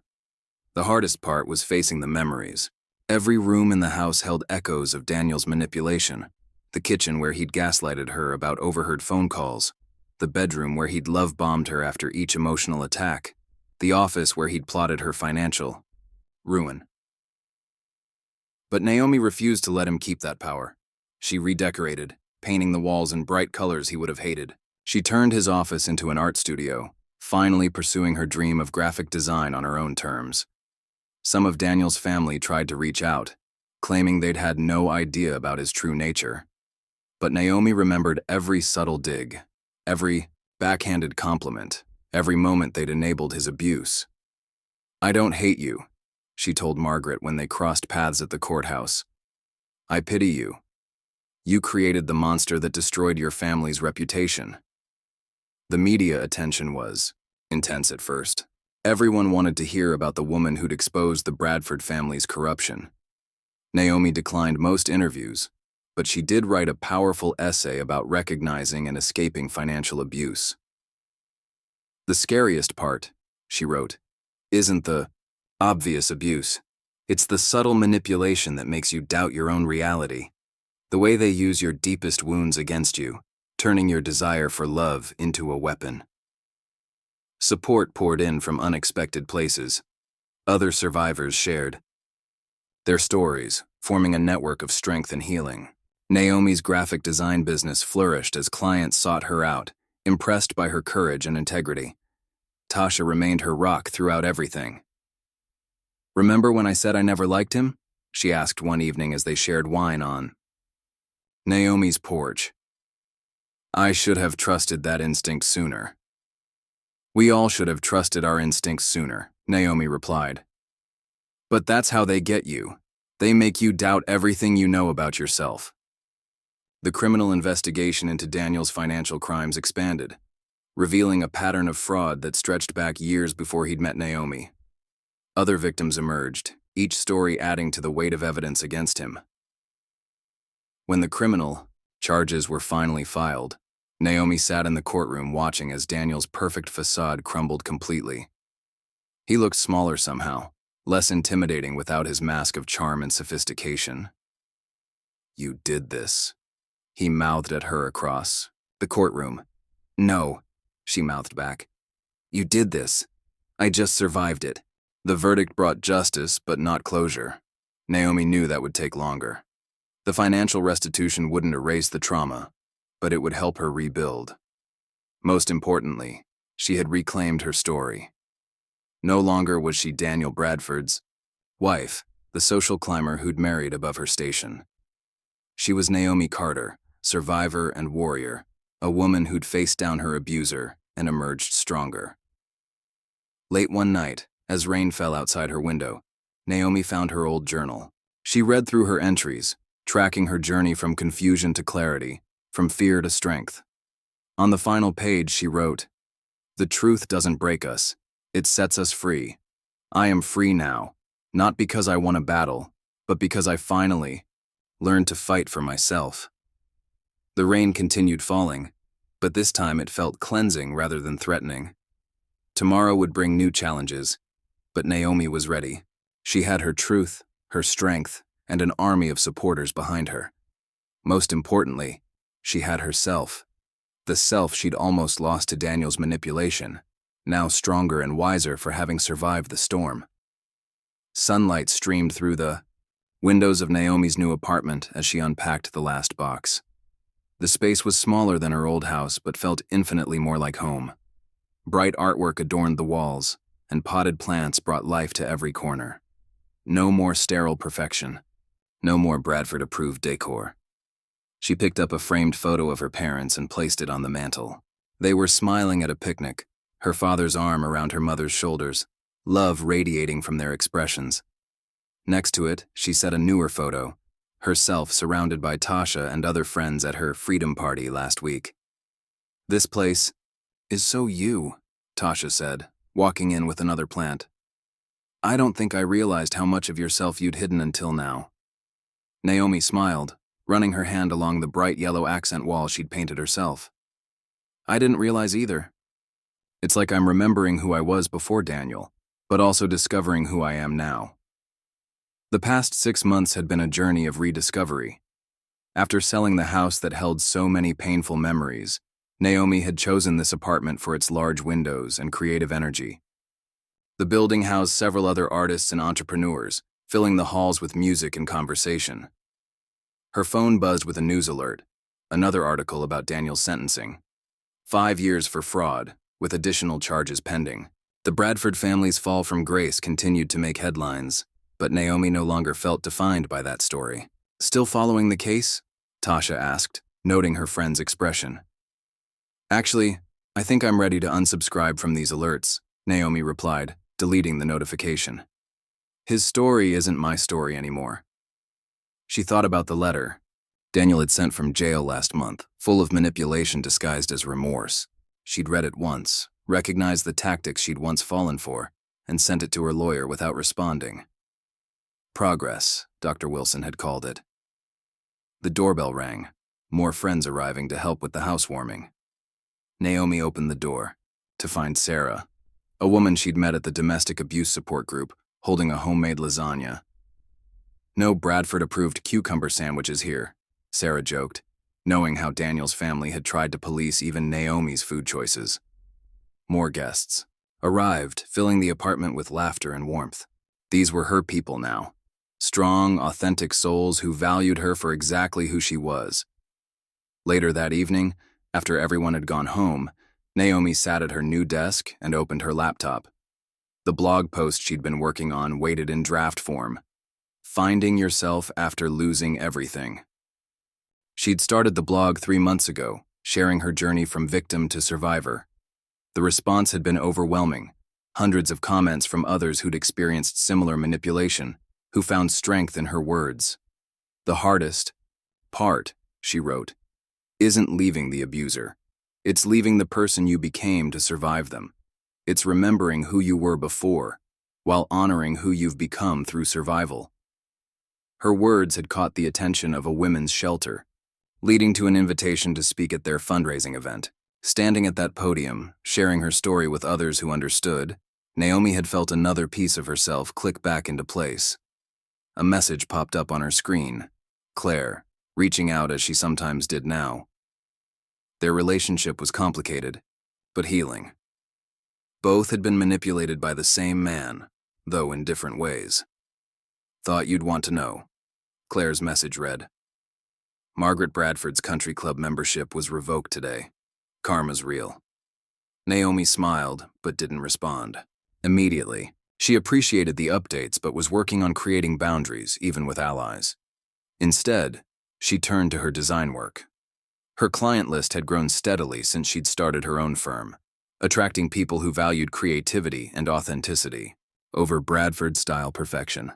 The hardest part was facing the memories. Every room in the house held echoes of Daniel's manipulation. The kitchen where he'd gaslighted her about overheard phone calls. The bedroom where he'd love-bombed her after each emotional attack. The office where he'd plotted her financial ruin. But Naomi refused to let him keep that power. She redecorated, painting the walls in bright colors he would have hated. She turned his office into an art studio, finally pursuing her dream of graphic design on her own terms. Some of Daniel's family tried to reach out, claiming they'd had no idea about his true nature. But Naomi remembered every subtle dig, every backhanded compliment, every moment they'd enabled his abuse. I don't hate you, she told Margaret when they crossed paths at the courthouse. I pity you. You created the monster that destroyed your family's reputation. The media attention was intense at first. Everyone wanted to hear about the woman who'd exposed the Bradford family's corruption. Naomi declined most interviews, but she did write a powerful essay about recognizing and escaping financial abuse. The scariest part, she wrote, isn't the obvious abuse. It's the subtle manipulation that makes you doubt your own reality. The way they use your deepest wounds against you, turning your desire for love into a weapon. Support poured in from unexpected places. Other survivors shared their stories, forming a network of strength and healing. Naomi's graphic design business flourished as clients sought her out, impressed by her courage and integrity. Tasha remained her rock throughout everything. Remember when I said I never liked him? She asked one evening as they shared wine on Naomi's porch. I should have trusted that instinct sooner. We all should have trusted our instincts sooner, Naomi replied. But that's how they get you. They make you doubt everything you know about yourself. The criminal investigation into Daniel's financial crimes expanded, revealing a pattern of fraud that stretched back years before he'd met Naomi. Other victims emerged, each story adding to the weight of evidence against him. When the criminal charges were finally filed, Naomi sat in the courtroom watching as Daniel's perfect facade crumbled completely. He looked smaller somehow, less intimidating without his mask of charm and sophistication. You did this, he mouthed at her across the courtroom. "No," she mouthed back. "You did this. I just survived it." The verdict brought justice, but not closure. Naomi knew that would take longer. The financial restitution wouldn't erase the trauma, but it would help her rebuild. Most importantly, she had reclaimed her story. No longer was she Daniel Bradford's wife, the social climber who'd married above her station. She was Naomi Carter, survivor and warrior, a woman who'd faced down her abuser and emerged stronger. Late one night, as rain fell outside her window, Naomi found her old journal. She read through her entries, tracking her journey from confusion to clarity, from fear to strength. On the final page, she wrote, "The truth doesn't break us. It sets us free. I am free now, not because I won a battle, but because I finally learned to fight for myself." The rain continued falling, but this time it felt cleansing rather than threatening. Tomorrow would bring new challenges, but Naomi was ready. She had her truth, her strength, and an army of supporters behind her. Most importantly, she had herself. The self she'd almost lost to Daniel's manipulation, now stronger and wiser for having survived the storm. Sunlight streamed through the windows of Naomi's new apartment as she unpacked the last box. The space was smaller than her old house, but felt infinitely more like home. Bright artwork adorned the walls, and potted plants brought life to every corner. No more sterile perfection. No more Bradford-approved decor. She picked up a framed photo of her parents and placed it on the mantel. They were smiling at a picnic, her father's arm around her mother's shoulders, love radiating from their expressions. Next to it, she set a newer photo, herself surrounded by Tasha and other friends at her freedom party last week. "This place is so you," Tasha said, walking in with another plant. "I don't think I realized how much of yourself you'd hidden until now." Naomi smiled, running her hand along the bright yellow accent wall she'd painted herself. "I didn't realize either. It's like I'm remembering who I was before Daniel, but also discovering who I am now." The past 6 months had been a journey of rediscovery. After selling the house that held so many painful memories, Naomi had chosen this apartment for its large windows and creative energy. The building housed several other artists and entrepreneurs, filling the halls with music and conversation. Her phone buzzed with a news alert, another article about Daniel's sentencing. 5 years for fraud, with additional charges pending. The Bradford family's fall from grace continued to make headlines, but Naomi no longer felt defined by that story. "Still following the case?" Tasha asked, noting her friend's expression. "Actually, I think I'm ready to unsubscribe from these alerts," Naomi replied, deleting the notification. "His story isn't my story anymore." She thought about the letter Daniel had sent from jail last month, full of manipulation disguised as remorse. She'd read it once, recognized the tactics she'd once fallen for, and sent it to her lawyer without responding. Progress, Dr. Wilson had called it. The doorbell rang, more friends arriving to help with the housewarming. Naomi opened the door, to find Sarah, a woman she'd met at the domestic abuse support group, holding a homemade lasagna. "No Bradford-approved cucumber sandwiches here," Sarah joked, knowing how Daniel's family had tried to police even Naomi's food choices. More guests arrived, filling the apartment with laughter and warmth. These were her people now. Strong, authentic souls who valued her for exactly who she was. Later that evening, after everyone had gone home, Naomi sat at her new desk and opened her laptop. The blog post she'd been working on waited in draft form. Finding yourself after losing everything. She'd started the blog 3 months ago, sharing her journey from victim to survivor. The response had been overwhelming. Hundreds of comments from others who'd experienced similar manipulation, who found strength in her words. "The hardest part," she wrote, "isn't leaving the abuser. It's leaving the person you became to survive them. It's remembering who you were before, while honoring who you've become through survival." Her words had caught the attention of a women's shelter, leading to an invitation to speak at their fundraising event. Standing at that podium, sharing her story with others who understood, Naomi had felt another piece of herself click back into place. A message popped up on her screen. "Claire, reaching out as she sometimes did now. Their relationship was complicated, but healing. Both had been manipulated by the same man, though in different ways. Thought you'd want to know, Claire's message read. Margaret Bradford's country club membership was revoked today. Karma's real. Naomi smiled, but didn't respond. Immediately, she appreciated the updates but was working on creating boundaries, even with allies. Instead, she turned to her design work. Her client list had grown steadily since she'd started her own firm, attracting people who valued creativity and authenticity over Bradford-style perfection.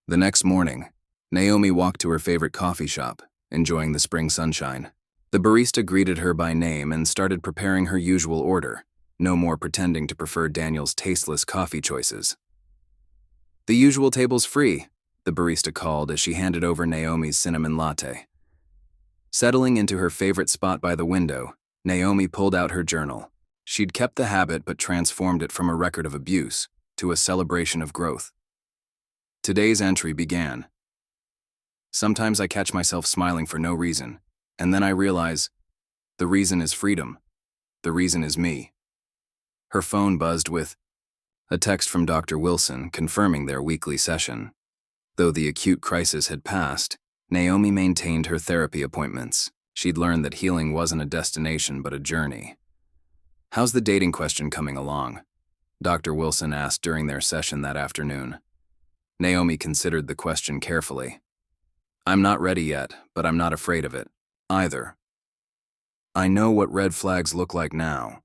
The next morning, Naomi walked to her favorite coffee shop, enjoying the spring sunshine. The barista greeted her by name and started preparing her usual order, no more pretending to prefer Daniel's tasteless coffee choices. "The usual table's free," the barista called as she handed over Naomi's cinnamon latte. Settling into her favorite spot by the window, Naomi pulled out her journal. She'd kept the habit but transformed it from a record of abuse to a celebration of growth. Today's entry began. "Sometimes I catch myself smiling for no reason, and then I realize the reason is freedom. The reason is me." Her phone buzzed with a text from Dr. Wilson confirming their weekly session. Though the acute crisis had passed, Naomi maintained her therapy appointments. She'd learned that healing wasn't a destination but a journey. "How's the dating question coming along?" Dr. Wilson asked during their session that afternoon. Naomi considered the question carefully. "I'm not ready yet, but I'm not afraid of it, either. I know what red flags look like now.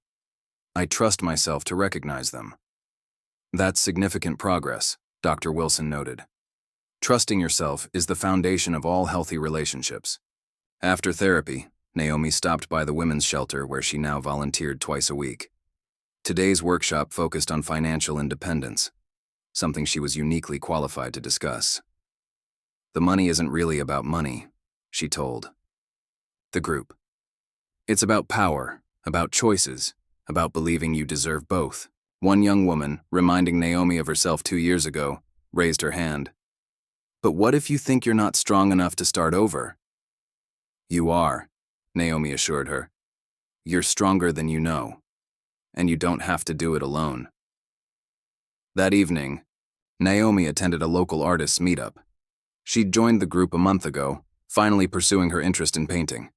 I trust myself to recognize them." "That's significant progress," Dr. Wilson noted. "Trusting yourself is the foundation of all healthy relationships." After therapy, Naomi stopped by the women's shelter where she now volunteered twice a week. Today's workshop focused on financial independence, something she was uniquely qualified to discuss. "The money isn't really about money," she told the group. "It's about power, about choices, about believing you deserve both." One young woman, reminding Naomi of herself 2 years ago, raised her hand. "But what if you think you're not strong enough to start over?" "You are," Naomi assured her. "You're stronger than you know, and you don't have to do it alone." That evening, Naomi attended a local artists' meetup. She'd joined the group a month ago, finally pursuing her interest in painting.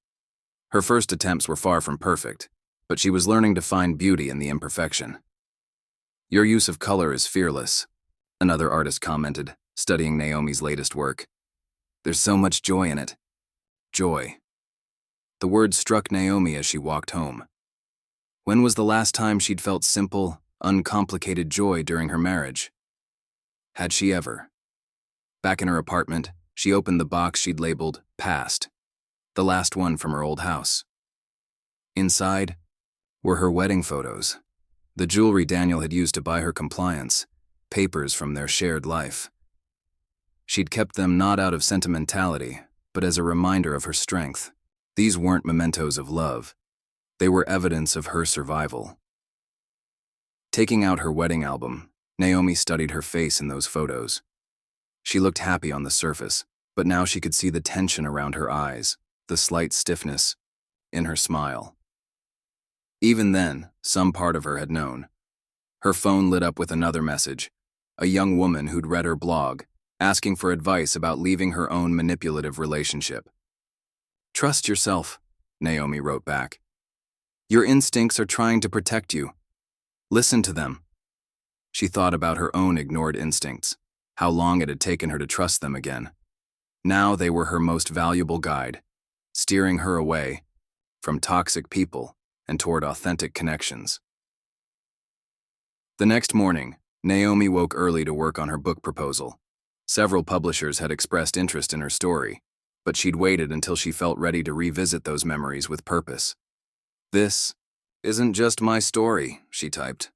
Her first attempts were far from perfect, but she was learning to find beauty in the imperfection. "Your use of color is fearless," another artist commented, studying Naomi's latest work. "There's so much joy in it." Joy. The word struck Naomi as she walked home. When was the last time she'd felt simple, uncomplicated joy during her marriage? Had she ever? Back in her apartment, she opened the box she'd labeled "Past," the last one from her old house. Inside were her wedding photos, the jewelry Daniel had used to buy her compliance, papers from their shared life. She'd kept them not out of sentimentality, but as a reminder of her strength. These weren't mementos of love. They were evidence of her survival. Taking out her wedding album, Naomi studied her face in those photos. She looked happy on the surface, but now she could see the tension around her eyes, the slight stiffness in her smile. Even then, some part of her had known. Her phone lit up with another message, a young woman who'd read her blog, asking for advice about leaving her own manipulative relationship. "Trust yourself," Naomi wrote back. "Your instincts are trying to protect you. Listen to them." She thought about her own ignored instincts, how long it had taken her to trust them again. Now they were her most valuable guide, steering her away from toxic people and toward authentic connections. The next morning, Naomi woke early to work on her book proposal. Several publishers had expressed interest in her story, but she'd waited until she felt ready to revisit those memories with purpose. "This isn't just my story," she typed.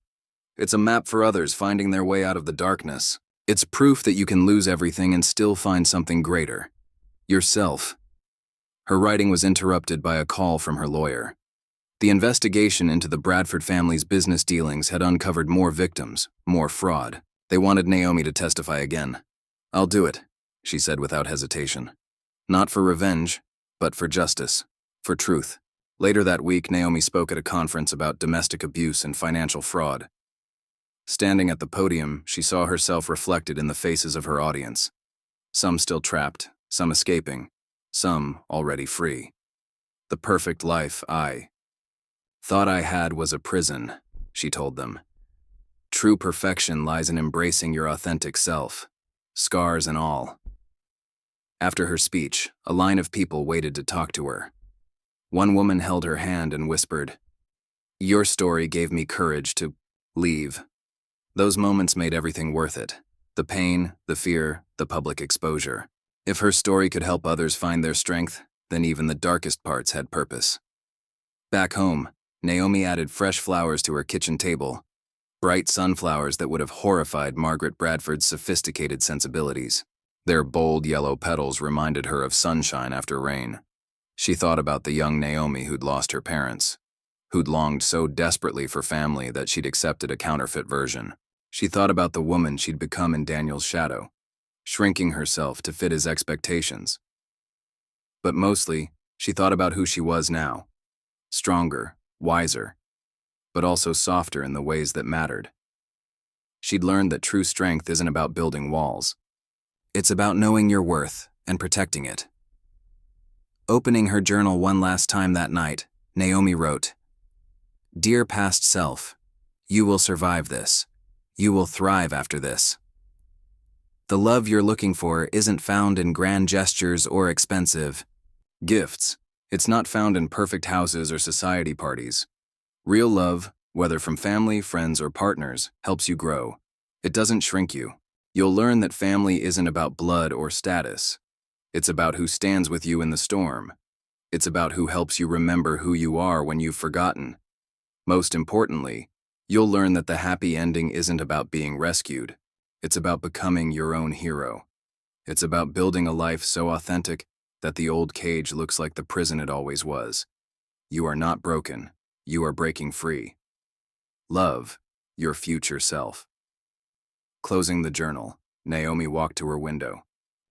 "It's a map for others finding their way out of the darkness. It's proof that you can lose everything and still find something greater. Yourself." Her writing was interrupted by a call from her lawyer. The investigation into the Bradford family's business dealings had uncovered more victims, more fraud. They wanted Naomi to testify again. "I'll do it," she said without hesitation. Not for revenge, but for justice, for truth. Later that week, Naomi spoke at a conference about domestic abuse and financial fraud. Standing at the podium, she saw herself reflected in the faces of her audience. Some still trapped, some escaping, some already free. The perfect life I thought I had was a prison, she told them. True perfection lies in embracing your authentic self, scars and all. After her speech, a line of people waited to talk to her. One woman held her hand and whispered, "Your story gave me courage to leave." Those moments made everything worth it. The pain, the fear, the public exposure. If her story could help others find their strength, then even the darkest parts had purpose. Back home, Naomi added fresh flowers to her kitchen table, bright sunflowers that would have horrified Margaret Bradford's sophisticated sensibilities. Their bold yellow petals reminded her of sunshine after rain. She thought about the young Naomi who'd lost her parents, who'd longed so desperately for family that she'd accepted a counterfeit version. She thought about the woman she'd become in Daniel's shadow, shrinking herself to fit his expectations. But mostly, she thought about who she was now, stronger, wiser, but also softer in the ways that mattered. She'd learned that true strength isn't about building walls. It's about knowing your worth and protecting it. Opening her journal one last time that night, Naomi wrote, "Dear past self, you will survive this. You will thrive after this. The love you're looking for isn't found in grand gestures or expensive gifts. It's not found in perfect houses or society parties. Real love, whether from family, friends, or partners, helps you grow. It doesn't shrink you. You'll learn that family isn't about blood or status. It's about who stands with you in the storm. It's about who helps you remember who you are when you've forgotten. Most importantly, you'll learn that the happy ending isn't about being rescued. It's about becoming your own hero. It's about building a life so authentic that the old cage looks like the prison it always was. You are not broken. You are breaking free. Love your future self." Closing the journal, Naomi walked to her window.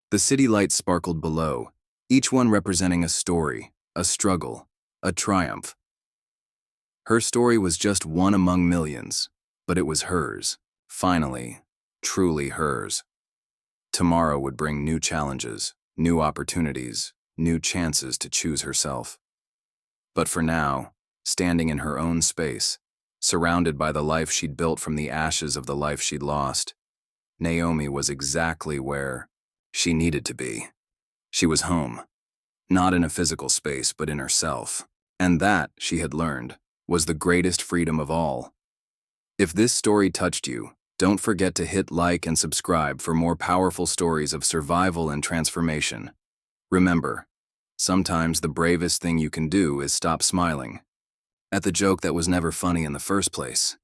The city lights sparkled below, each one representing a story, a struggle, a triumph. Her story was just one among millions, but it was hers, finally, truly hers. Tomorrow would bring new challenges, new opportunities, new chances to choose herself. But for now, standing in her own space, surrounded by the life she'd built from the ashes of the life she'd lost, Naomi was exactly where she needed to be. She was home, not in a physical space, but in herself. And that, she had learned, was the greatest freedom of all. If this story touched you, don't forget to hit like and subscribe for more powerful stories of survival and transformation. Remember, sometimes the bravest thing you can do is stop smiling at the joke that was never funny in the first place.